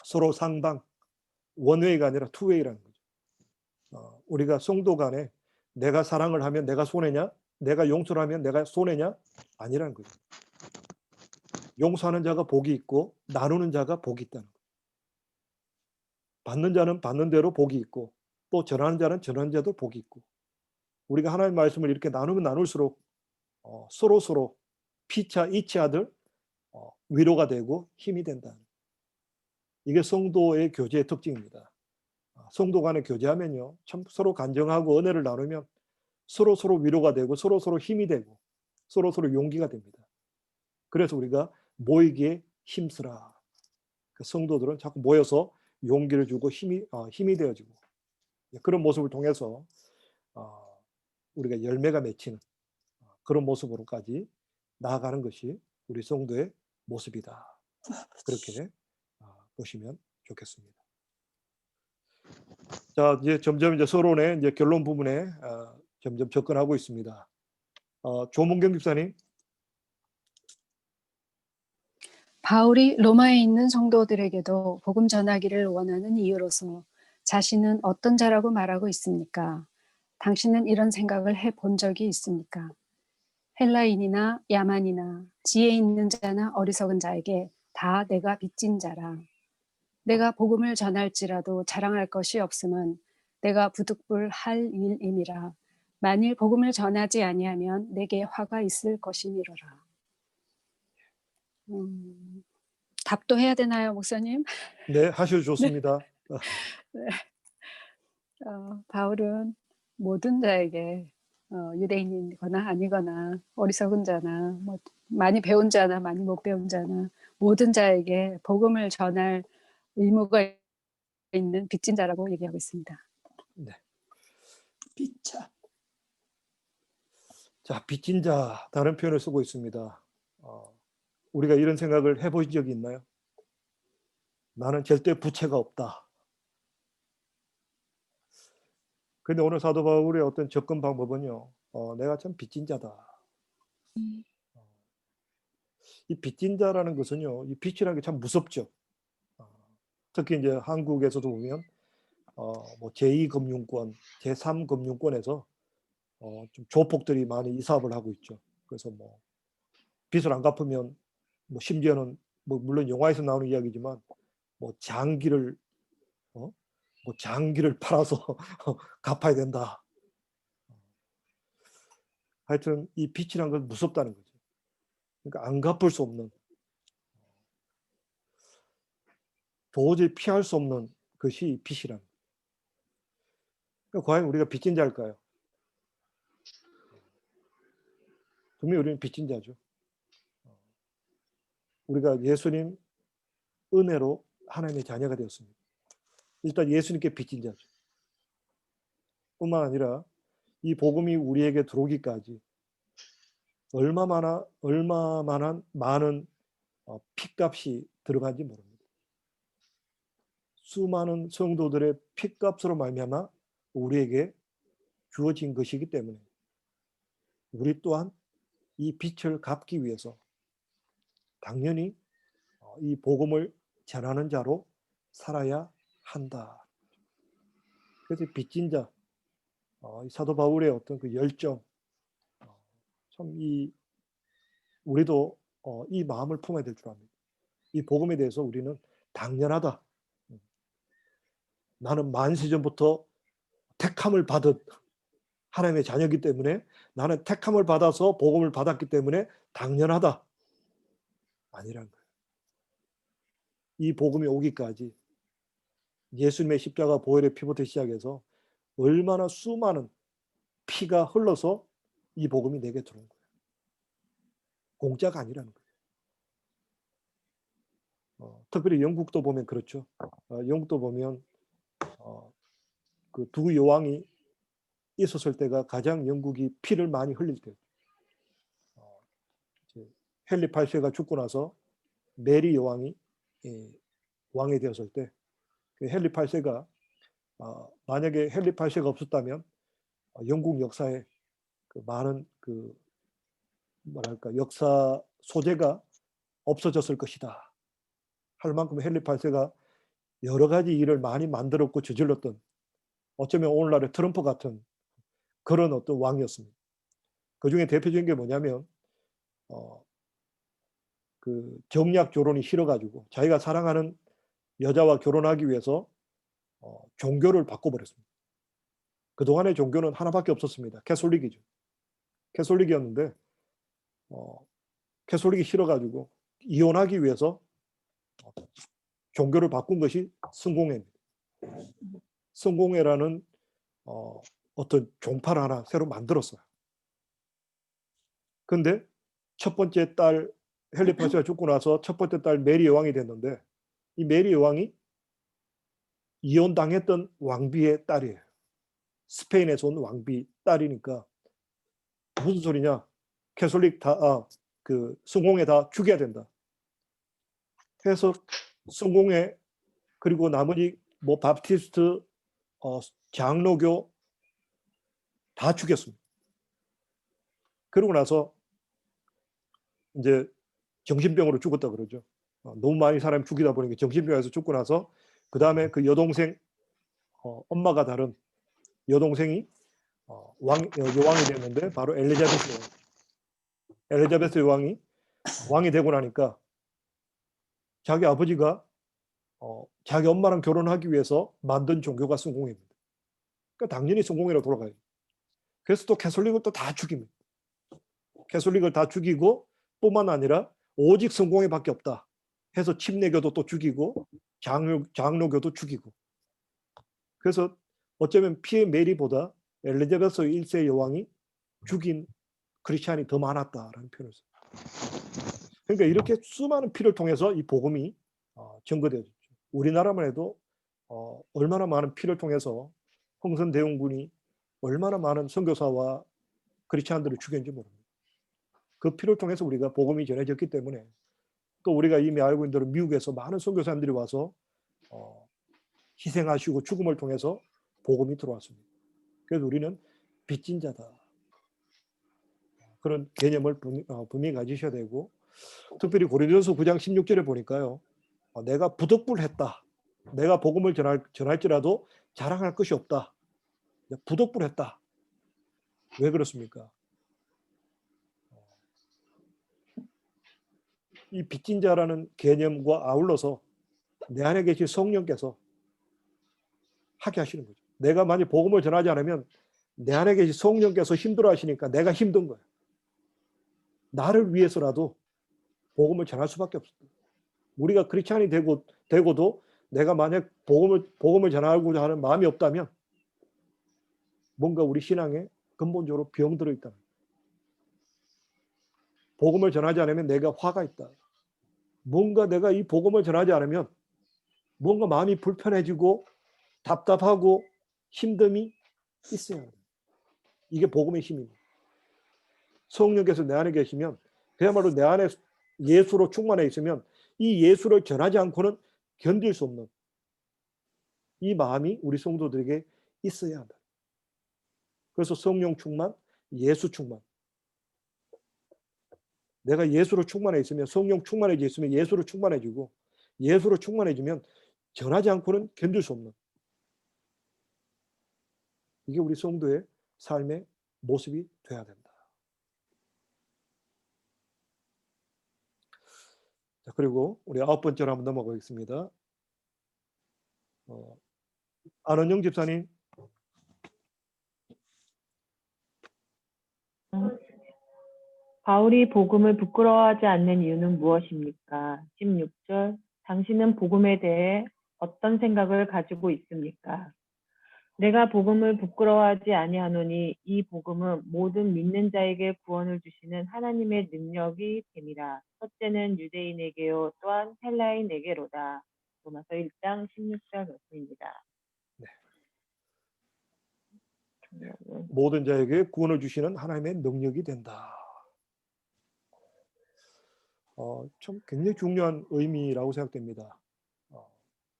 서로 상방, 원웨이가 아니라 투웨이라는 거죠. 우리가 성도 간에 내가 사랑을 하면 내가 손해냐? 내가 용서를 하면 내가 손해냐? 아니라는 거죠. 용서하는 자가 복이 있고 나누는 자가 복이 있다는 거죠. 받는 자는 받는 대로 복이 있고 또 전하는 자는 전하는 자도 복이 있고 우리가 하나님의 말씀을 이렇게 나누면 나눌수록 서로 피차 이치하들 위로가 되고 힘이 된다. 이게 성도의 교제의 특징입니다. 성도 간의 교제하면요, 참 서로 간정하고 은혜를 나누면 서로 위로가 되고 서로 힘이 되고 서로 용기가 됩니다. 그래서 우리가 모이기에 힘쓰라. 그 성도들은 자꾸 모여서 용기를 주고 힘이 되어지고 그런 모습을 통해서 우리가 열매가 맺히는 그런 모습으로까지 나아가는 것이 우리 성도의 모습이다. 그렇게 보시면 좋겠습니다. 자, 이제 점점 서론의 이제 결론 부분에 점점 접근하고 있습니다. 조문경 집사님. 바울이 로마에 있는 성도들에게도 복음 전하기를 원하는 이유로서 자신은 어떤 자라고 말하고 있습니까? 당신은 이런 생각을 해본 적이 있습니까? 헬라인이나 야만이나 지혜 있는 자나 어리석은 자에게 다 내가 빚진 자라. 내가 복음을 전할지라도 자랑할 것이 없음은 내가 부득불할 일임이라. 만일 복음을 전하지 아니하면 내게 화가 있을 것이니로라. 답도 해야 되나요, 목사님? 네, 하셔도 좋습니다. 네. 바울은 모든 자에게 유대인이거나 아니거나 어리석은 자나 뭐 많이 배운 자나 많이 못 배운 자나 모든 자에게 복음을 전할 의무가 있는 빚진 자라고 얘기하고 있습니다. 네. 빚자. 자, 빚진 자 다른 표현을 쓰고 있습니다. 우리가 이런 생각을 해보신 적이 있나요? 나는 절대 부채가 없다. 그런데 오늘 사도 바울의 어떤 접근 방법은요, 내가 참 빚진 자다. 이 빚진 자라는 것은요, 이 빚이라는 게 참 무섭죠. 특히 이제 한국에서도 보면 뭐 제2금융권, 제3금융권에서 좀 조폭들이 많이 이 사업을 하고 있죠. 그래서 뭐 빚을 안 갚으면 뭐 심지어는 뭐 물론 영화에서 나오는 이야기지만 뭐 장기를 팔아서 갚아야 된다. 하여튼 이 빚이란 건 무섭다는 거죠. 그러니까 안 갚을 수 없는, 도저히 피할 수 없는 것이 빚이란 거예요. 그러니까 과연 우리가 빚진 자일까요? 분명히 우리는 빚진 자죠. 우리가 예수님 은혜로 하나님의 자녀가 되었습니다. 일단 예수님께 빚진 자죠. 뿐만 아니라 이 복음이 우리에게 들어오기까지 얼마만한 많은 핏값이 들어간지 모릅니다. 수많은 성도들의 핏값으로 말미암아 우리에게 주어진 것이기 때문에 우리 또한 이 빚을 갚기 위해서 당연히 이 복음을 전하는 자로 살아야 한다. 그래서 빚진 자, 사도 바울의 어떤 그 열정, 참 우리도 이 마음을 품어야 될 줄 압니다. 이 복음에 대해서 우리는 당연하다. 나는 만세전부터 택함을 받은 하나님의 자녀이기 때문에 나는 택함을 받아서 복음을 받았기 때문에 당연하다. 아니란 거예요. 이 복음이 오기까지 예수님의 십자가 보혈의 피부터 시작해서 얼마나 수많은 피가 흘러서 이 복음이 내게 들어온 거예요. 공짜가 아니라는 거예요. 특별히 영국도 보면 그렇죠. 영국도 보면 그 두 여왕이 있었을 때가 가장 영국이 피를 많이 흘릴 때. 헨리 8세가 죽고 나서 메리 여왕이 왕이 되었을 때 그 헨리 8세가 만약에 헨리 8세가 없었다면 영국 역사에 그 많은 그 뭐랄까 역사 소재가 없어졌을 것이다 할 만큼 헨리 8세가 여러 가지 일을 많이 만들었고 저질렀던 어쩌면 오늘날의 트럼프 같은 그런 어떤 왕이었습니다. 그 중에 대표적인 게 뭐냐면 그 정략 결혼이 싫어가지고 자기가 사랑하는 여자와 결혼하기 위해서 종교를 바꿔버렸습니다. 그동안의 종교는 하나밖에 없었습니다. 캐톨릭이죠. 캐톨릭이었는데 캐톨릭이 싫어가지고 이혼하기 위해서 종교를 바꾼 것이 성공회입니다. 성공회라는 어떤 종파를 하나 새로 만들었어요. 근데 첫 번째 딸 헨리 8세가 죽고 나서 첫 번째 딸 메리 여왕이 됐는데 이 메리 여왕이 이혼당했던 왕비의 딸이에요. 스페인에서 온 왕비 딸이니까 무슨 소리냐? 캐톨릭 그 성공회 다 죽여야 된다. 해서 성공회 그리고 나머지 뭐 바프티스트, 장로교 다 죽였습니다. 그러고 나서 이제 정신병으로 죽었다 그러죠. 너무 많이 사람이 죽이다 보니까 정신병에서 죽고 나서 그 다음에 그 여동생 엄마가 다른 여동생이 여왕이 됐는데 바로 엘리자베스 여왕이 왕이 되고 나니까 자기 아버지가 자기 엄마랑 결혼하기 위해서 만든 종교가 성공회입니다. 그러니까 당연히 성공회로 돌아가요. 그래서 또 캐톨릭을 또 다 죽입니다. 캐톨릭을 다 죽이고 뿐만 아니라 오직 성공회밖에 없다 해서 침례교도 또 죽이고 장로교도 죽이고 그래서 어쩌면 피해 메리보다 엘리자베스 1세 여왕이 죽인 크리스찬이 더 많았다라는 표현을 써요. 그러니까 이렇게 수많은 피를 통해서 이 복음이 증거되어졌죠. 우리나라만 해도 얼마나 많은 피를 통해서 홍선대원군이 얼마나 많은 선교사와 크리스찬들을 죽였는지 모릅니다. 그 피를 통해서 우리가 복음이 전해졌기 때문에 또 우리가 이미 알고 있는 대로 미국에서 많은 선교사님들이 와서 희생하시고 죽음을 통해서 복음이 들어왔습니다. 그래서 우리는 빚진 자다. 그런 개념을 분명히 가지셔야 되고 특별히 고린도전서 9장 16절에 보니까요. 내가 부득불했다. 내가 복음을 전할지라도 자랑할 것이 없다. 부득불했다. 왜 그렇습니까? 이 빚진 자라는 개념과 아울러서 내 안에 계신 성령께서 하게 하시는 거죠. 내가 만약 복음을 전하지 않으면 내 안에 계신 성령께서 힘들어 하시니까 내가 힘든 거예요. 나를 위해서라도 복음을 전할 수밖에 없어요. 우리가 크리스찬이 되고도 내가 만약 복음을 전하고자 하는 마음이 없다면 뭔가 우리 신앙에 근본적으로 병들어 있다. 복음을 전하지 않으면 내가 화가 있다. 뭔가 내가 이 복음을 전하지 않으면 뭔가 마음이 불편해지고 답답하고 힘듦이 있어야 해요. 이게 복음의 힘입니다. 성령께서 내 안에 계시면 그야말로 내 안에 예수로 충만해 있으면 이 예수를 전하지 않고는 견딜 수 없는 이 마음이 우리 성도들에게 있어야 한다. 그래서 성령 충만, 예수 충만. 내가 예수로 충만해 있으면 성령 충만해져 있으면 예수로 충만해지고 예수로 충만해지면 전하지 않고는 견딜 수 없는 이게 우리 성도의 삶의 모습이 돼야 된다. 자, 그리고 우리 9번째로 한번 넘어가겠습니다. 안원영 집사님 바울이 복음을 부끄러워하지 않는 이유는 무엇입니까? 16절. 당신은 복음에 대해 어떤 생각을 가지고 있습니까? 내가 복음을 부끄러워하지 아니하노니 이 복음은 모든 믿는 자에게 구원을 주시는 하나님의 능력이 됨이라. 첫째는 유대인에게요 또한 헬라인에게로다. 로마서 1장 16절 말씀입니다. 모든 자에게 구원을 주시는 하나님의 능력이 된다. 참 굉장히 중요한 의미라고 생각됩니다.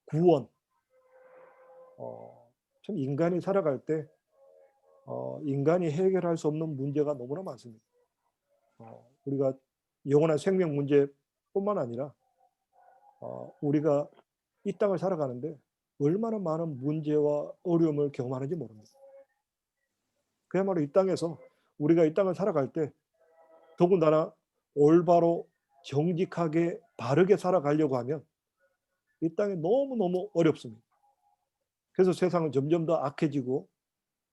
구원. 참 인간이 살아갈 때 인간이 해결할 수 없는 문제가 너무나 많습니다. 우리가 영원한 생명 문제뿐만 아니라 우리가 이 땅을 살아가는데 얼마나 많은 문제와 어려움을 경험하는지 모릅니다. 그야말로 이 땅에서 우리가 이 땅을 살아갈 때 더군다나 올바로 정직하게 바르게 살아가려고 하면 이 땅이 너무너무 어렵습니다. 그래서 세상은 점점 더 악해지고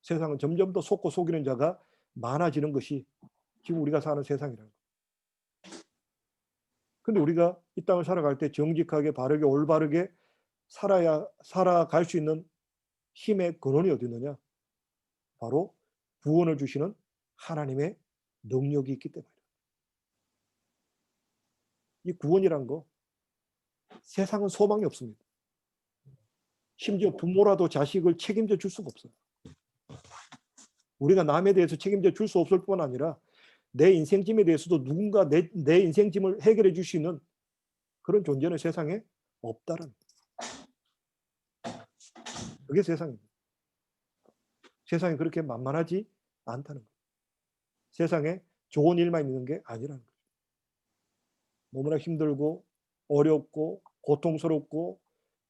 세상은 점점 더 속고 속이는 자가 많아지는 것이 지금 우리가 사는 세상이라는 거예요. 근데 우리가 이 땅을 살아갈 때 정직하게 바르게 올바르게 살아갈 수 있는 힘의 근원이 어디 있느냐? 바로 구원을 주시는 하나님의 능력이 있기 때문이다. 이 구원이란 거 세상은 소망이 없습니다. 심지어 부모라도 자식을 책임져 줄 수가 없어요. 우리가 남에 대해서 책임져 줄 수 없을 뿐 아니라 내 인생짐에 대해서도 누군가 내 인생짐을 해결해 줄 수 있는 그런 존재는 세상에 없다는 그게 세상입니다. 세상이 그렇게 만만하지 않다는 거예요. 세상에 좋은 일만 있는 게 아니라는 거예요. 너무나 힘들고 어렵고 고통스럽고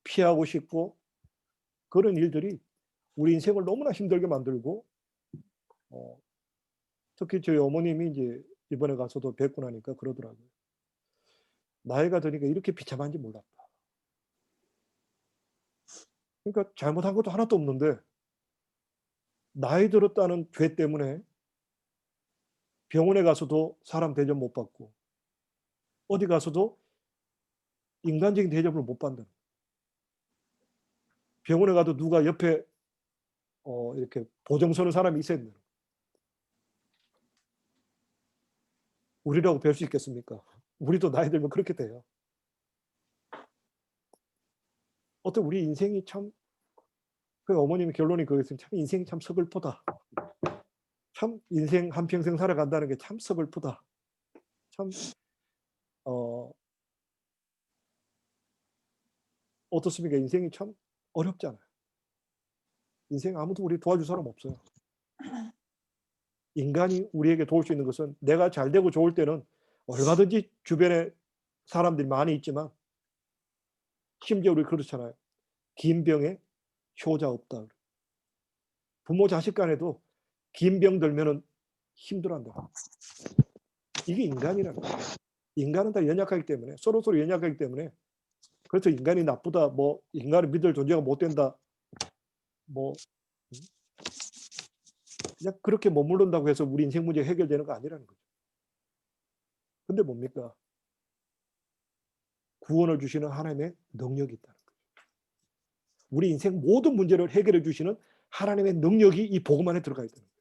피하고 싶고 그런 일들이 우리 인생을 너무나 힘들게 만들고 특히 저희 어머님이 이제 이번에 가서도 뵙고 나니까 그러더라고요. 나이가 드니까 이렇게 비참한지 몰랐다. 그러니까 잘못한 것도 하나도 없는데 나이 들었다는 죄 때문에 병원에 가서도 사람 대접 못 받고 어디 가서도 인간적인 대접을 못 받는. 병원에 가도 누가 옆에 이렇게 보정 서는 사람이 있어야 되는. 우리라고 뵐 수 있겠습니까? 우리도 나이 들면 그렇게 돼요. 어떤 우리 인생이 참, 그 어머님의 결론이 그거였어요. 참 인생이 참 서글프다. 참 인생 한평생 살아간다는 게 참 서글프다. 참 어떻습니까? 인생이 참 어렵잖아요. 인생 아무도 우리 도와줄 사람 없어요. 인간이 우리에게 도울 수 있는 것은 내가 잘 되고 좋을 때는 얼마든지 주변에 사람들이 많이 있지만 심지어 우리 그렇잖아요. 긴 병에 효자 없다. 부모 자식 간에도 긴 병 들면은 힘들어한다. 이게 인간이라는 거예요. 인간은 다 연약하기 때문에 서로 연약하기 때문에 그래서 인간이 나쁘다, 뭐 인간을 믿을 존재가 못 된다, 뭐 그냥 그렇게 머무른다고 해서 우리 인생 문제가 해결되는 거 아니라는 거죠. 근데 뭡니까? 구원을 주시는 하나님의 능력이 있다는 거죠. 우리 인생 모든 문제를 해결해 주시는 하나님의 능력이 이 복음 안에 들어가 있다는 거예요.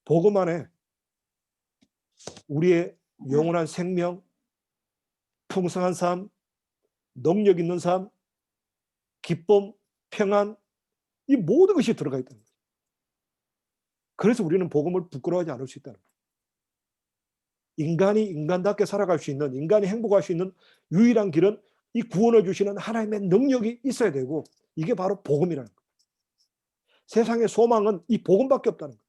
복음 안에 우리의 영원한 생명, 풍성한 삶, 능력 있는 삶, 기쁨, 평안, 이 모든 것이 들어가 있다는 거예요. 그래서 우리는 복음을 부끄러워하지 않을 수 있다는 거예요. 인간이 인간답게 살아갈 수 있는, 인간이 행복할 수 있는 유일한 길은 이 구원을 주시는 하나님의 능력이 있어야 되고 이게 바로 복음이라는 거예요. 세상의 소망은 이 복음밖에 없다는 거예요.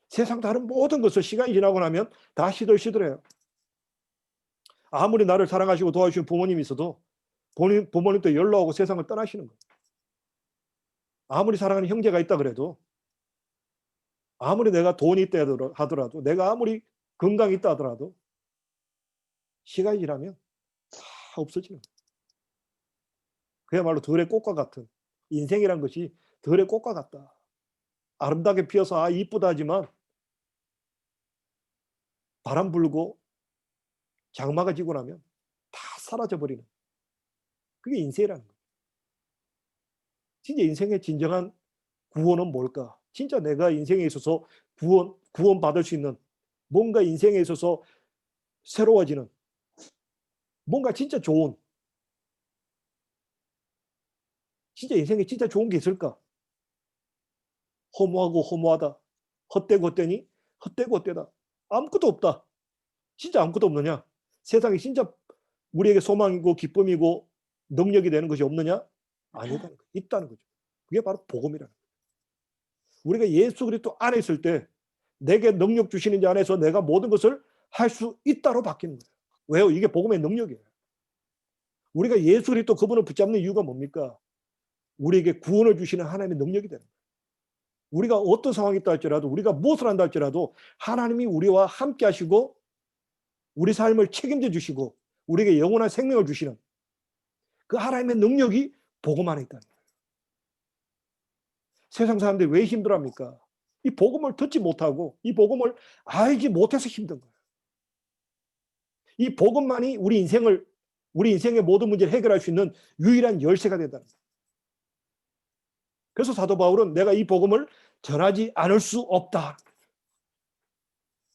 세상 다른 모든 것을 시간이 지나고 나면 다 시들시들해요. 아무리 나를 사랑하시고 도와주시는 부모님이 있어도 부모님도 연로하고 세상을 떠나시는 거예요. 아무리 사랑하는 형제가 있다 그래도 아무리 내가 돈이 있다 하더라도 내가 아무리 건강이 있다 하더라도 시간이 지나면 다 없어지는 거예요. 그야말로 들의 꽃과 같은 인생이란 것이 들의 꽃과 같다. 아름답게 피어서 이쁘다 하지만 바람 불고 장마가 지고 나면 다 사라져 버리는, 그게 인생이라는 거예요. 진짜 인생의 진정한 구원은 뭘까? 진짜 내가 인생에 있어서 구원 받을 수 있는, 뭔가 인생에 있어서 새로워지는, 뭔가 진짜 좋은, 진짜 인생에 진짜 좋은 게 있을까? 허무하고 허무하다, 헛되고 헛되니 헛되고 헛되다, 아무것도 없다. 진짜 아무것도 없느냐? 세상에 진짜 우리에게 소망이고 기쁨이고 능력이 되는 것이 없느냐? 아니다는 거예요. 있다는 거죠. 그게 바로 복음이라는 거예요. 우리가 예수 그리스도 안에 있을 때 내게 능력 주시는 자 안에서 내가 모든 것을 할 수 있다로 바뀌는 거예요. 왜요? 이게 복음의 능력이에요. 우리가 예수 그리스도 그분을 붙잡는 이유가 뭡니까? 우리에게 구원을 주시는 하나님의 능력이 되는 거예요. 우리가 어떤 상황이 있다 할지라도, 우리가 무엇을 한다 할지라도 하나님이 우리와 함께 하시고 우리 삶을 책임져 주시고 우리에게 영원한 생명을 주시는 그 하나님의 능력이 복음 안에 있다는 거예요. 세상 사람들이 왜 힘들어합니까? 이 복음을 듣지 못하고 이 복음을 알지 못해서 힘든 거예요. 이 복음만이 우리 인생의 모든 문제를 해결할 수 있는 유일한 열쇠가 된다는 거예요. 그래서 사도 바울은 내가 이 복음을 전하지 않을 수 없다.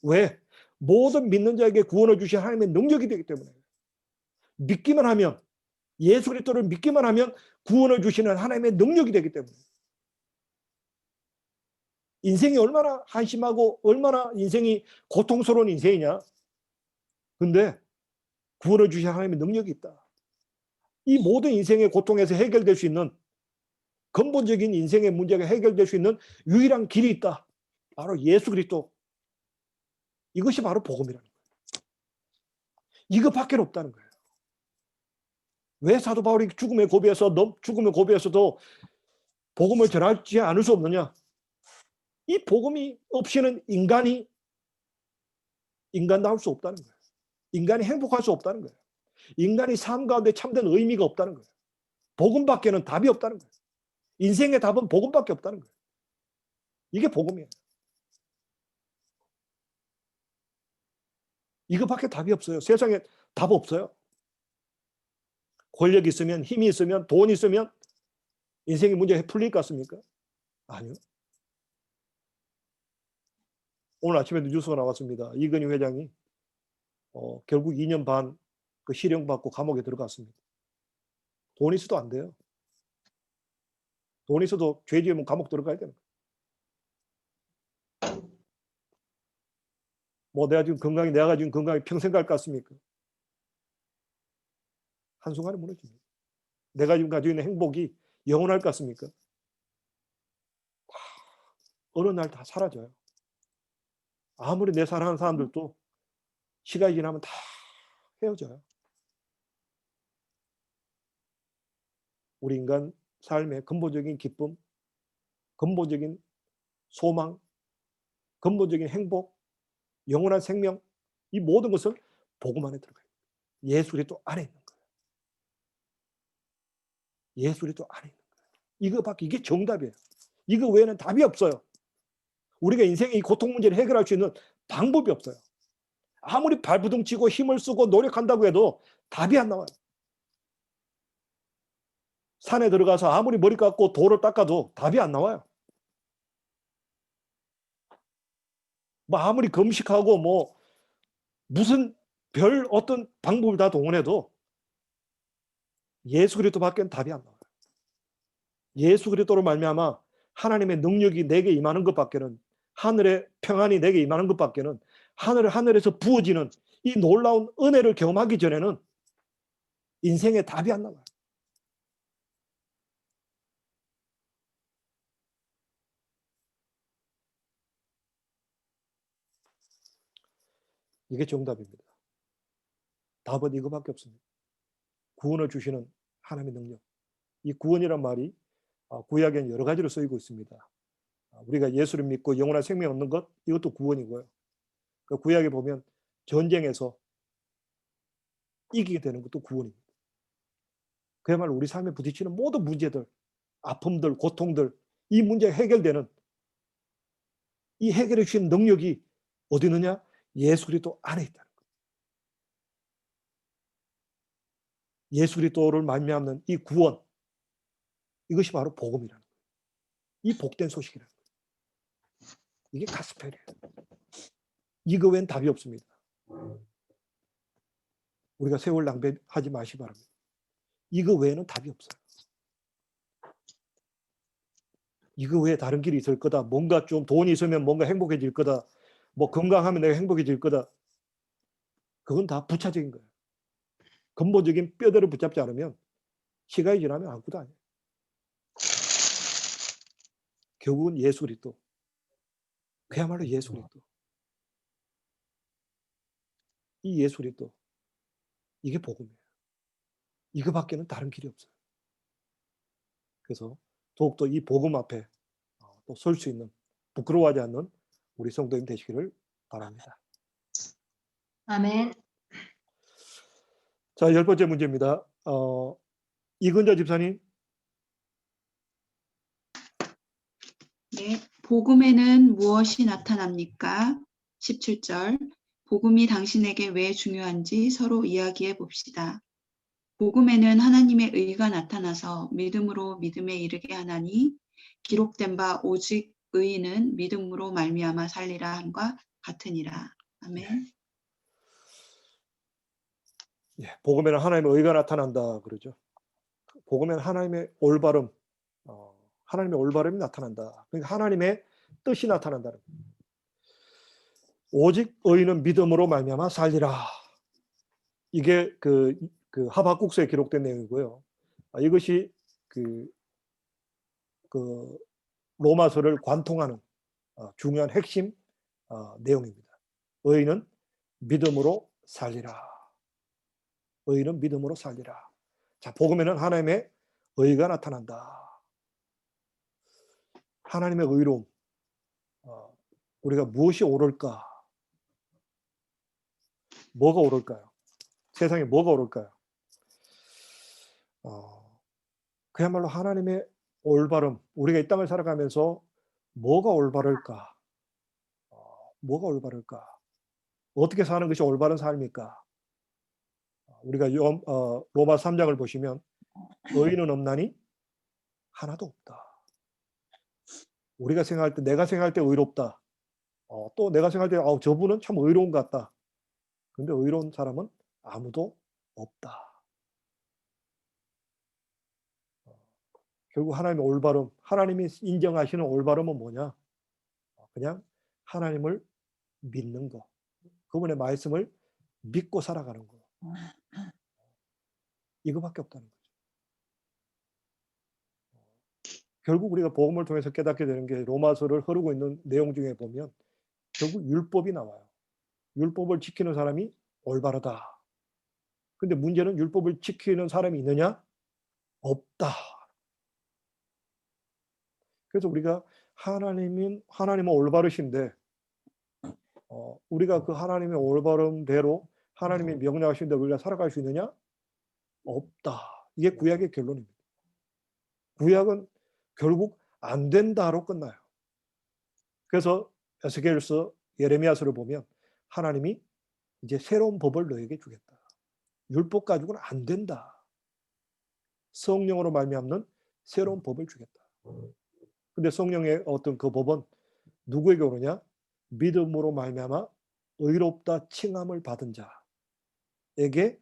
왜? 모든 믿는 자에게 구원을 주신 하나님의 능력이 되기 때문에. 믿기만 하면, 예수 그리스도를 믿기만 하면 구원을 주시는 하나님의 능력이 되기 때문에. 인생이 얼마나 한심하고 얼마나 인생이 고통스러운 인생이냐. 근데 구원을 주신 하나님의 능력이 있다. 이 모든 인생의 고통에서 해결될 수 있는, 근본적인 인생의 문제가 해결될 수 있는 유일한 길이 있다. 바로 예수 그리스도. 이것이 바로 복음이라는 거예요. 이것밖에 없다는 거예요. 왜 사도 바울이 죽음의 고비에서도 복음을 전하지 않을 수 없느냐? 이 복음이 없이는 인간다울 수 없다는 거예요. 인간이 행복할 수 없다는 거예요. 인간이 삶 가운데 참된 의미가 없다는 거예요. 복음밖에는 답이 없다는 거예요. 인생의 답은 복음밖에 없다는 거예요. 이게 복음이에요. 이거밖에 답이 없어요. 세상에 답 없어요. 권력이 있으면, 힘이 있으면, 돈이 있으면 인생의 문제가 풀릴 것 같습니까? 아니요. 오늘 아침에도 뉴스가 나왔습니다. 이건희 회장이 결국 2년 반 그 실형받고 감옥에 들어갔습니다. 돈 있어도 안 돼요. 돈 있어도 죄 지으면 감옥 들어가야 되는 거예요. 뭐 내가 지금 건강이 평생 갈 것 같습니까? 한순간에 무너집니다. 내가 지금 가지고 있는 행복이 영원할 것 같습니까? 어느 날 다 사라져요. 아무리 내 사랑하는 사람들도 시간이 지나면 다 헤어져요. 우리 인간 삶의 근본적인 기쁨, 근본적인 소망, 근본적인 행복, 영원한 생명, 이 모든 것은 복음 안에 들어가요. 예수 그리스도 안에 있는 거예요. 예수 그리스도 안에 있는 거예요. 이게 정답이에요. 이거 외에는 답이 없어요. 우리가 인생의 이 고통 문제를 해결할 수 있는 방법이 없어요. 아무리 발부둥 치고 힘을 쓰고 노력한다고 해도 답이 안 나와요. 산에 들어가서 아무리 머리 깎고 돌을 닦아도 답이 안 나와요. 뭐 아무리 금식하고 뭐 무슨 별 어떤 방법을 다 동원해도 예수 그리스도밖에 답이 안 나와요. 예수 그리스도로 말미암아 하나님의 능력이 내게 임하는 것밖에는, 하늘의 평안이 내게 임하는 것밖에는, 하늘에서 부어지는 이 놀라운 은혜를 경험하기 전에는 인생에 답이 안 나와요. 이게 정답입니다. 답은 이거밖에 없습니다. 구원을 주시는 하나님의 능력. 이 구원이란 말이 구약에는 여러 가지로 쓰이고 있습니다. 우리가 예수를 믿고 영원한 생명 얻는 것, 이것도 구원이고요. 그 구약에 보면 전쟁에서 이기게 되는 것도 구원입니다. 그야말로 우리 삶에 부딪히는 모든 문제들, 아픔들, 고통들, 이 문제가 해결되는 이 해결해 주신 능력이 어디 있느냐? 예수 그리스도 안에 있다는 거예요. 예수 그리스도를 말미암는 이 구원, 이것이 바로 복음이라는 거예요. 이 복된 소식이라는 거예요. 이게 가스펠이에요. 이거 외엔 답이 없습니다. 우리가 세월 낭비하지 마시기 바랍니다. 이거 외에는 답이 없어요. 이거 외에 다른 길이 있을 거다. 뭔가 좀 돈이 있으면 뭔가 행복해질 거다. 뭐 건강하면 내가 행복해질 거다. 그건 다 부차적인 거예요. 근본적인 뼈대를 붙잡지 않으면 시간이 지나면 아무것도 아니에요. 결국은 예수 그리스도. 그야말로 예수 그리스도. 이 예수 그리스도. 이게 복음이에요. 이거밖에는 다른 길이 없어요. 그래서 더욱더 이 복음 앞에 또 설 수 있는, 부끄러워하지 않는 우리 성도님 되시기를 바랍니다. 아멘. 자, 10번째 문제입니다. 이근자 집사님. 네, 복음에는 무엇이 나타납니까? 17절. 복음이 당신에게 왜 중요한지 서로 이야기해 봅시다. 복음에는 하나님의 의가 나타나서 믿음으로 믿음에 이르게 하나니 기록된 바 오직 의인은 믿음으로 말미암아 살리라 함과 같으니라. 아멘. 예, 복음에는 하나님의 의가 나타난다 그러죠. 복음에는 하나님의 올바름, 하나님의 올바름이 나타난다. 그러니까 하나님의 뜻이 나타난다는 거예요. 오직 의인은 믿음으로 말미암아 살리라. 이게 그 하박국서에 기록된 내용이고요. 이것이 그 로마서를 관통하는 중요한 핵심 내용입니다. 의인은 믿음으로 살리라. 의인은 믿음으로 살리라. 자, 복음에는 하나님의 의가 나타난다. 하나님의 의로움. 우리가 무엇이 옳을까? 뭐가 옳을까요? 세상에 뭐가 옳을까요? 그야말로 하나님의 올바름. 우리가 이 땅을 살아가면서 뭐가 올바를까? 뭐가 올바를까? 어떻게 사는 것이 올바른 삶입니까? 우리가 로마 3장을 보시면 의인은 없나니 하나도 없다. 우리가 생각할 때, 내가 생각할 때 의롭다. 또 내가 생각할 때 저분은 참 의로운 것 같다. 근데 의로운 사람은 아무도 없다. 결국 하나님의 올바름, 하나님이 인정하시는 올바름은 뭐냐? 그냥 하나님을 믿는 거. 그분의 말씀을 믿고 살아가는 거. 이거밖에 없다는 거죠. 결국 우리가 복음을 통해서 깨닫게 되는 게 로마서를 흐르고 있는 내용 중에 보면 결국 율법이 나와요. 율법을 지키는 사람이 올바르다. 근데 문제는 율법을 지키는 사람이 있느냐? 없다. 그래서 우리가 하나님은 올바르신데 우리가 그 하나님의 올바름대로 하나님이 명령하신 대로 우리가 살아갈 수 있느냐? 없다. 이게 구약의 결론입니다. 구약은 결국 안 된다로 끝나요. 그래서 에스겔서, 예레미야서를 보면 하나님이 이제 새로운 법을 너에게 주겠다. 율법 가지고는 안 된다. 성령으로 말미암는 새로운 법을 주겠다. 근데 성령의 어떤 그 법은 누구에게 오느냐? 믿음으로 말미암아 의롭다 칭함을 받은 자에게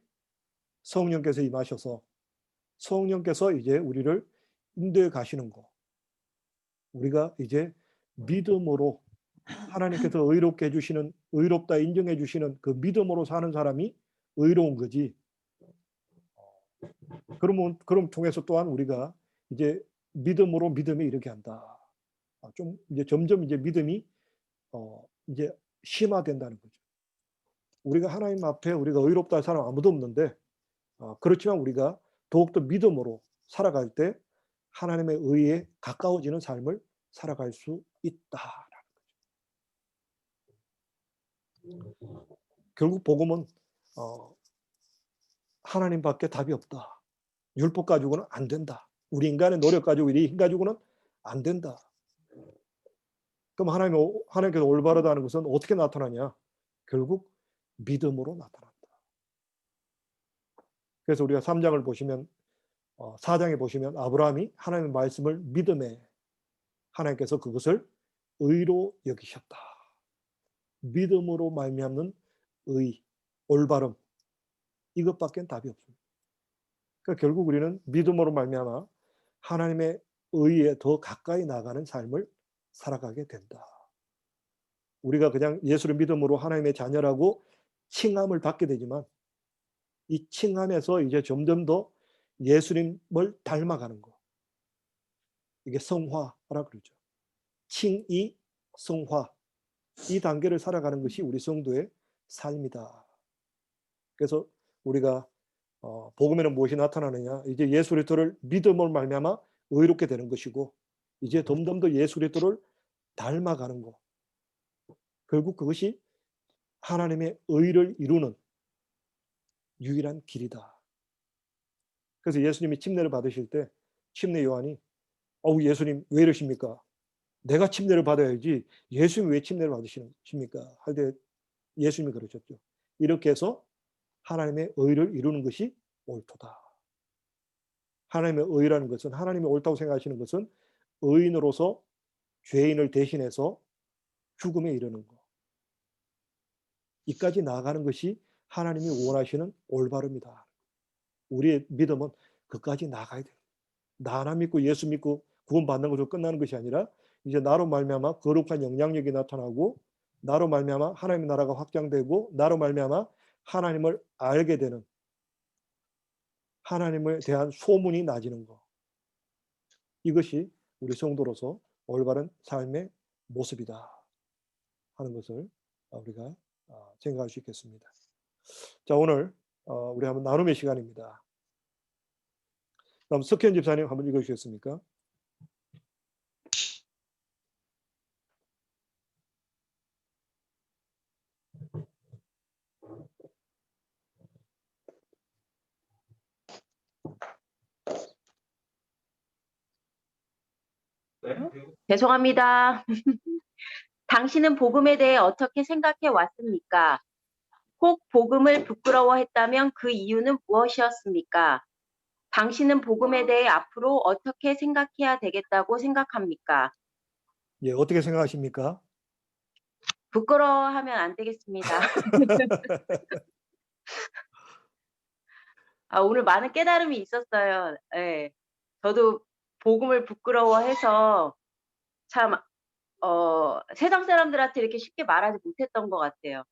성령께서 임하셔서 성령께서 이제 우리를 인도해 가시는 거. 우리가 이제 믿음으로 하나님께서 의롭게 해주시는, 의롭다 인정해 주시는 그 믿음으로 사는 사람이 의로운 거지. 그럼 통해서 또한 우리가 이제 믿음으로 믿음에 이르게 한다. 좀 이제 점점 이제 믿음이 이제 심화된다는 거죠. 우리가 하나님 앞에 우리가 의롭다 할 사람 아무도 없는데 그렇지만 우리가 더욱더 믿음으로 살아갈 때 하나님의 의에 가까워지는 삶을 살아갈 수 있다라는 거죠. 결국 복음은 하나님밖에 답이 없다. 율법 가지고는 안 된다. 우리 인간의 노력 가지고, 우리 힘 가지고는 안 된다. 그럼 하나님께서 올바르다는 것은 어떻게 나타나냐? 결국 믿음으로 나타난다. 그래서 우리가 3장을 보시면 4장에 보시면 아브라함이 하나님의 말씀을 믿음에 하나님께서 그것을 의로 여기셨다. 믿음으로 말미암는 의, 올바름, 이것밖에 답이 없습니다. 그러니까 결국 우리는 믿음으로 말미암아 하나님의 의에 더 가까이 나가는 삶을 살아가게 된다. 우리가 그냥 예수를 믿음으로 하나님의 자녀라고 칭함을 받게 되지만 이 칭함에서 이제 점점 더 예수님을 닮아가는 거. 이게 성화라 그러죠. 칭의, 성화. 이 단계를 살아가는 것이 우리 성도의 삶이다. 그래서 우리가 복음에는 무엇이 나타나느냐? 이제 예수 그리스도를 믿음으로 말미암아 의롭게 되는 것이고 이제 점점 더 예수 그리스도를 닮아가는 거. 결국 그것이 하나님의 의를 이루는 유일한 길이다. 그래서 예수님이 침례를 받으실 때 침례 요한이 예수님 왜 이러십니까? 내가 침례를 받아야지 예수님 왜 침례를 받으십니까? 할 때 예수님이 그러셨죠. 이렇게 해서 하나님의 의를 이루는 것이 옳도다. 하나님의 의라는 것은 하나님이 옳다고 생각하시는 것은 의인으로서 죄인을 대신해서 죽음에 이르는 것. 이까지 나아가는 것이 하나님이 원하시는 올바름이다. 우리의 믿음은 그까지 나가야 돼요. 나 하나 믿고 예수 믿고 구원받는 것으로 끝나는 것이 아니라 이제 나로 말미암아 거룩한 영향력이 나타나고 나로 말미암아 하나님의 나라가 확장되고 나로 말미암아 하나님을 알게 되는 하나님에 대한 소문이 나지는 것. 이것이 우리 성도로서 올바른 삶의 모습이다 하는 것을 우리가 생각할 수 있겠습니다. 자, 오늘 우리 한번 나눔의 시간입니다. 다음 석현 집사님 한번 읽어주시겠습니까? 죄송합니다. 당신은 복음에 대해 어떻게 생각해 왔습니까? 혹 복음을 부끄러워했다면 그 이유는 무엇이었습니까? 당신은 복음에 대해 앞으로 어떻게 생각해야 되겠다고 생각합니까? 예, 어떻게 생각하십니까? 부끄러워하면 안 되겠습니다. 오늘 많은 깨달음이 있었어요. 예. 저도 복음을 부끄러워해서 참 세상 사람들한테 이렇게 쉽게 말하지 못했던 것 같아요.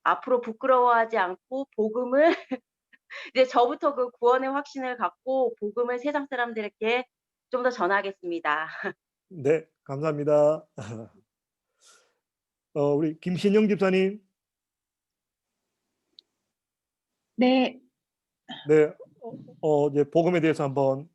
앞으로 부끄러워하지 않고 복음을 이제 저부터 그 구원의 확신을 갖고 복음을 세상 사람들에게 좀 더 전하겠습니다. 네, 감사합니다. 우리 김신영 집사님. 네, 네, 이제 복음에 대해서 한번.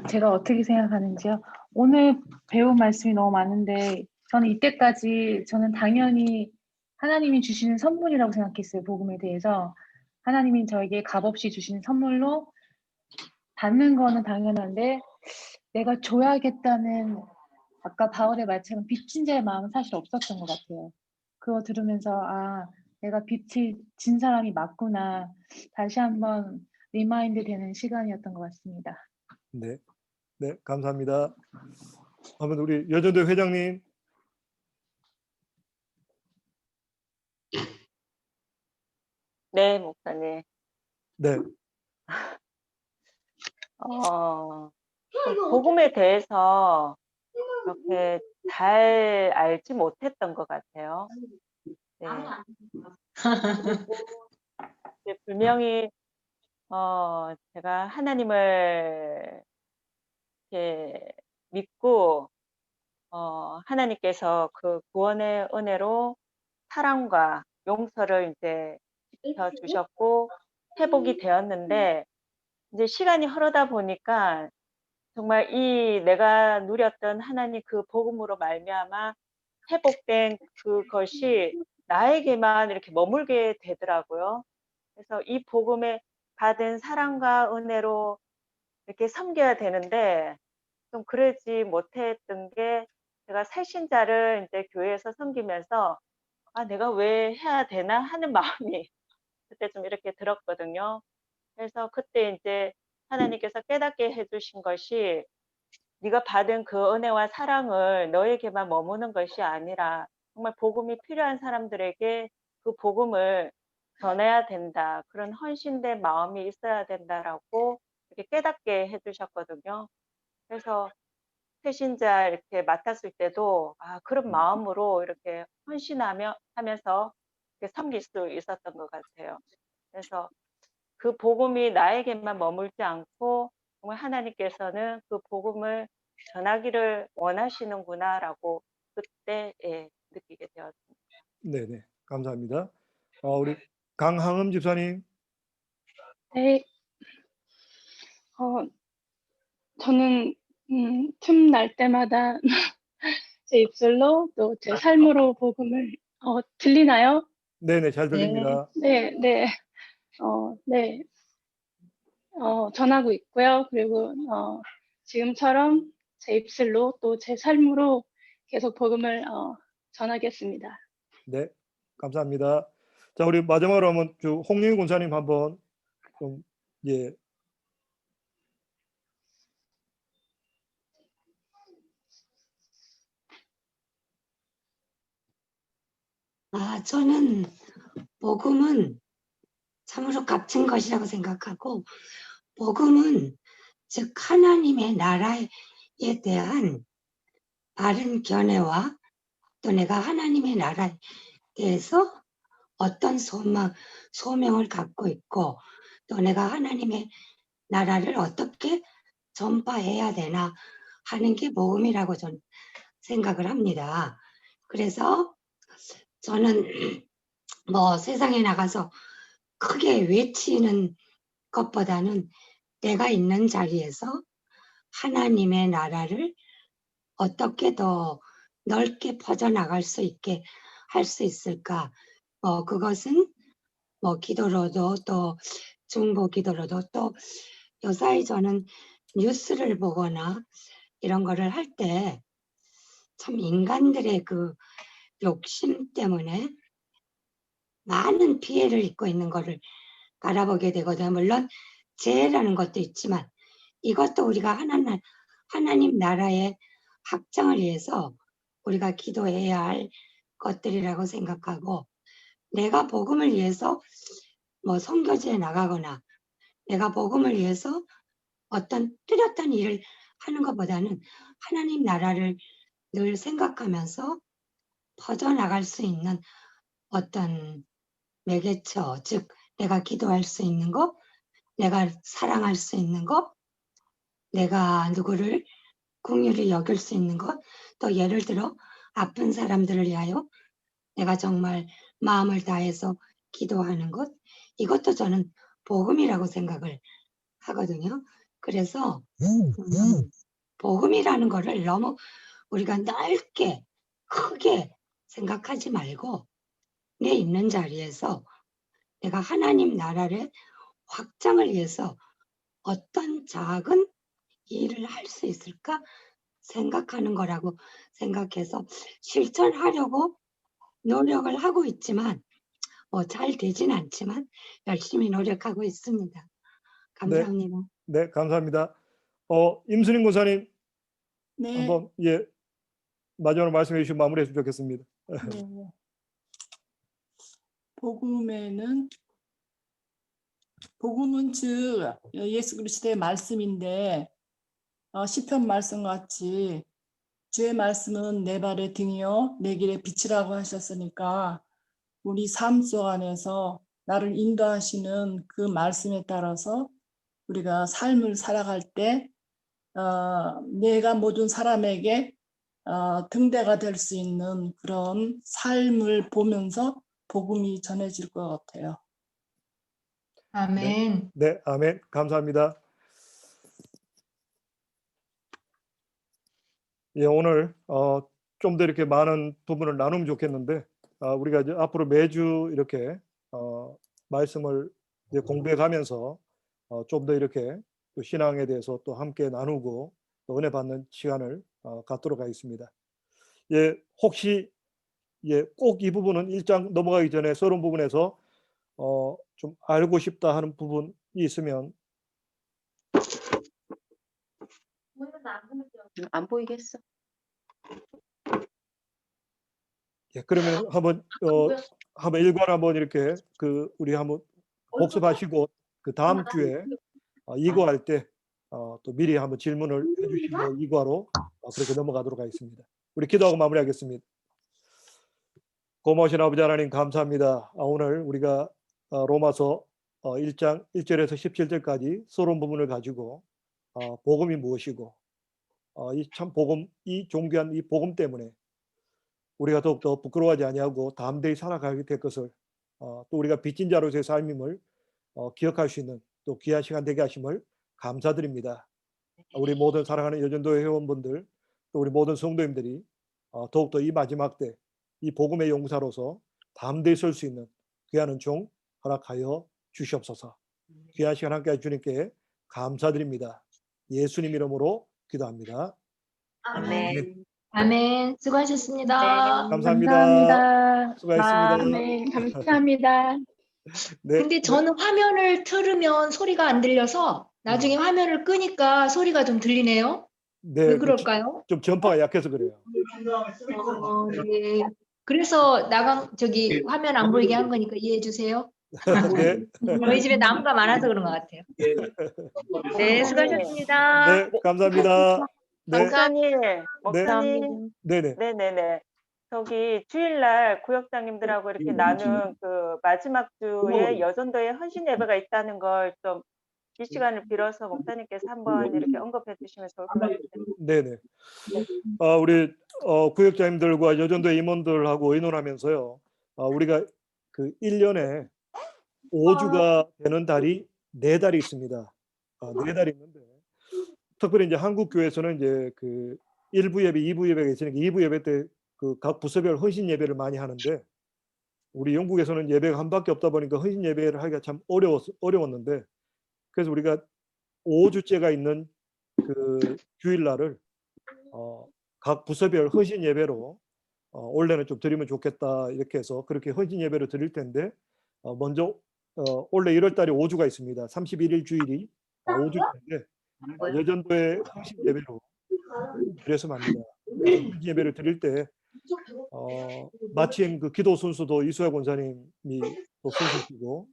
제가 어떻게 생각하는지요? 오늘 배운 말씀이 너무 많은데 저는 이때까지 저는 당연히 하나님이 주시는 선물이라고 생각했어요. 복음에 대해서. 하나님이 저에게 값없이 주시는 선물로 받는 거는 당연한데 내가 줘야겠다는 아까 바울의 말처럼 빚진 자의 마음은 사실 없었던 것 같아요. 그거 들으면서 내가 빚을 진 사람이 맞구나. 다시 한번 리마인드 되는 시간이었던 것 같습니다. 네, 네, 감사합니다. 한번 우리 여전대 회장님. 네, 목사님. 네. 복음에 대해서 그렇게 잘 알지 못했던 것 같아요. 네. 그리고 분명히 제가 하나님을 이렇게 믿고 하나님께서 그 구원의 은혜로 사랑과 용서를 이제 주셨고 회복이 되었는데 이제 시간이 흐르다 보니까 정말 이 내가 누렸던 하나님 그 복음으로 말미암아 회복된 그것이 나에게만 이렇게 머물게 되더라고요. 그래서 이 복음의 받은 사랑과 은혜로 이렇게 섬겨야 되는데 좀 그러지 못했던 게 제가 새신자를 이제 교회에서 섬기면서 '아 내가 왜 해야 되나?' 하는 마음이 그때 좀 이렇게 들었거든요. 그래서 그때 인제 하나님께서 깨닫게 해 주신 것이 네가 받은 그 은혜와 사랑을 너에게만 머무는 것이 아니라 정말 복음이 필요한 사람들에게 그 복음을 전해야 된다. 그런 헌신된 마음이 있어야 된다라고 이렇게 깨닫게 해 주셨거든요. 그래서 새신자 이렇게 맡았을 때도 그런 마음으로 이렇게 하면서 이렇게 섬길 수 있었던 것 같아요. 그래서 그 복음이 나에게만 머물지 않고 정말 하나님께서는 그 복음을 전하기를 원하시는구나라고 그때 느끼게 되었습니다. 네네. 감사합니다. 우리 강항음 집사님. 네. 저는 틈 날 때마다 제 입술로 또 제 삶으로 복음을 들리나요? 네네. 잘 네. 들립니다. 네, 네. 네. 전하고 있고요. 그리고 지금처럼 제 입술로 또 제 삶으로 계속 복음을 전하겠습니다. 네. 감사합니다. 자, 우리 마지막으로 한번 홍영희 권사님 한번 좀 예. 저는 복음은 참으로 값진 것이라고 생각하고, 복음은 즉 하나님의 나라에 대한 바른 견해와 또 내가 하나님의 나라에 대해서 어떤 소명을 갖고 있고, 또 내가 하나님의 나라를 어떻게 전파해야 되나 하는 게 복음이라고 저는 생각을 합니다. 그래서 저는 세상에 나가서 크게 외치는 것보다는 내가 있는 자리에서 하나님의 나라를 어떻게 더 넓게 퍼져나갈 수 있게 할 수 있을까? 그것은 기도로도 또 중보 기도로도 또 요사이 저는 뉴스를 보거나 이런 거를 할 때 참 인간들의 그 욕심 때문에 많은 피해를 입고 있는 거를 바라보게 되거든요. 물론 재해라는 것도 있지만 이것도 우리가 하나님 나라의 확장을 위해서 우리가 기도해야 할 것들이라고 생각하고, 내가 복음을 위해서 선교지에 나가거나 내가 복음을 위해서 어떤 뚜렷한 일을 하는 것보다는 하나님 나라를 늘 생각하면서 퍼져나갈 수 있는 어떤 매개처, 즉 내가 기도할 수 있는 것, 내가 사랑할 수 있는 것, 내가 누구를 긍휼히 여길 수 있는 것, 또 예를 들어 아픈 사람들을 위하여 내가 정말 마음을 다해서 기도하는 것, 이것도 저는 복음이라고 생각을 하거든요. 그래서 복음이라는 거를 너무 우리가 넓게 크게 생각하지 말고 내 있는 자리에서 내가 하나님 나라를 확장을 위해서 어떤 작은 일을 할 수 있을까 생각하는 거라고 생각해서 실천하려고 노력을 하고 있지만 잘 되진 않지만 열심히 노력하고 있습니다. 감사합니다. 네, 감사합니다. 임순인 권사님 네. 한번 마지막으로 말씀해 주시고 마무리했으면 좋겠습니다. 네. 복음은 즉 예수 그리스도의 말씀인데 시편 말씀 같이 주의 말씀은 내 발의 등이요 내 길의 빛이라고 하셨으니까 우리 삶 속 안에서 나를 인도하시는 그 말씀에 따라서 우리가 삶을 살아갈 때 내가 모든 사람에게 등대가 될 수 있는 그런 삶을 보면서 복음이 전해질 것 같아요. 아멘. 네, 아멘. 감사합니다. 오늘 좀 더 이렇게 많은 부분을 나누면 좋겠는데 우리가 이제 앞으로 매주 이렇게 말씀을 공부해 가면서 좀 더 이렇게 또 신앙에 대해서 또 함께 나누고 또 은혜 받는 시간을 갖도록 하겠습니다. 예, 혹시 꼭 이 부분은 1장 넘어가기 전에 서론 부분에서 좀 알고 싶다 하는 부분이 있으면 안 보이겠어. 그러면 한번 일괄 한번 이렇게 우리 한번 복습하시고 그 다음 주에 이거할 때 또 미리 한번 질문을 해주시고 이거로 그렇게 넘어가도록 하겠습니다. 우리 기도하고 마무리하겠습니다. 고마우신 아버지 하나님 감사합니다. 오늘 우리가 로마서 1장 1절에서 17절까지 서론 부분을 가지고 복음이 무엇이고 이 참 복음, 이 존귀한 이 복음 때문에 우리가 더욱더 부끄러워하지 아니하고 담대히 살아가게 될 것을 또 우리가 빚진 자로서의 삶임을 기억할 수 있는 또 귀한 시간 되게 하심을 감사드립니다. 우리 모든 사랑하는 여전도회 회원분들 또 우리 모든 성도님들이 더욱더 이 마지막 때 이 복음의 용사로서 담대히 설 수 있는 귀한 은총 허락하여 주시옵소서. 귀한 시간 함께 주님께 감사드립니다. 예수님 이름으로 기도합니다. 아멘. 아멘. 수고하셨습니다. 감사합니다. 감사합니다. 수고하셨습니다. 아멘. 감사합니다. 네, 근데 저는 화면을 틀으면 소리가 안 들려서 나중에 화면을 끄니까 소리가 좀 들리네요. 네, 왜 그럴까요? 좀 전파가 약해서 그래요. 네. 그래서 화면 안 보이게 한 거니까 이해해 주세요. 네. 저희 집에 나무가 많아서 그런 것 같아요. 네, 수고하셨습니다. 네, 감사합니다. 네, 목사님, 네네. 네네네. 저기 주일날 구역장님들하고 이렇게 나눈 그 마지막 주에 여전도에 헌신 예배가 있다는 걸 좀 이 시간을 빌어서 목사님께서 한번 이렇게 언급해 주시면 좋을 것 같아요. 네네. 우리 구역장님들과 여전도 임원들하고 의논하면서요. 우리가 그 1년에 5주가 되는 달이 4달이 있습니다. 4달이 있는데 특별히 이제 한국 교회에서는 이제 그 1부 예배, 2부 예배가 있으니까 2부 예배 때 그 각 부서별 헌신 예배를 많이 하는데 우리 영국에서는 예배가 한 밖에 없다 보니까 헌신 예배를 하기가 참 어려웠는데 그래서 우리가 5주째가 있는 그 주일날을 각 부서별 헌신 예배로 올해는 좀 드리면 좋겠다 이렇게 해서 그렇게 헌신 예배를 드릴 텐데 먼저 올해 1월 달에 5주가 있습니다. 31일 주일이 5주인데 여전도의 헌신 예배로 드렸으면 합니다. 헌신 예배를 드릴 때 마침 그 기도 순수도 이수야 권사님이 또 선수시고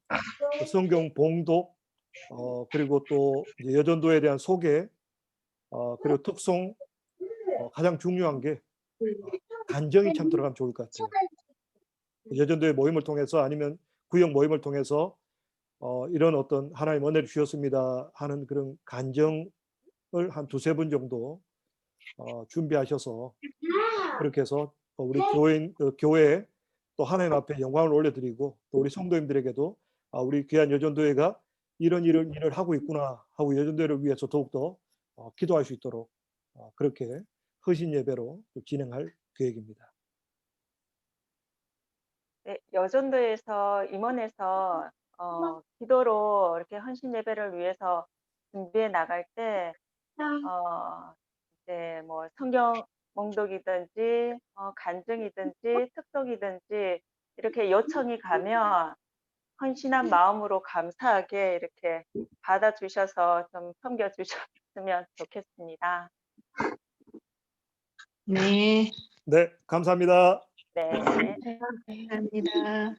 성경 봉독 그리고 또 이제 여전도에 대한 소개 그리고 특송 가장 중요한 게 간정이 참 들어가면 좋을 것 같아요. 여전도의 모임을 통해서 아니면 구역 모임을 통해서 이런 어떤 하나님 은혜를 주셨습니다 하는 그런 간정을 한 2-3번 정도 준비하셔서 그렇게 해서 우리 교회에 또 하나님 앞에 영광을 올려드리고 또 우리 성도님들에게도 우리 귀한 여전도회가 이런 일을 하고 있구나 하고 여전도회를 위해서 더욱더 기도할 수 있도록 그렇게 헌신 예배로 진행할 계획입니다. 네, 여전도에서 임원에서 기도로 이렇게 헌신 예배를 위해서 준비해 나갈 때 이제 뭐 성경 봉독이든지 간증이든지 특송이든지 이렇게 요청이 가면 헌신한 마음으로 감사하게 이렇게 받아주셔서 좀 섬겨주셨으면 좋겠습니다. 네. 네, 감사합니다. 네. 감사합니다.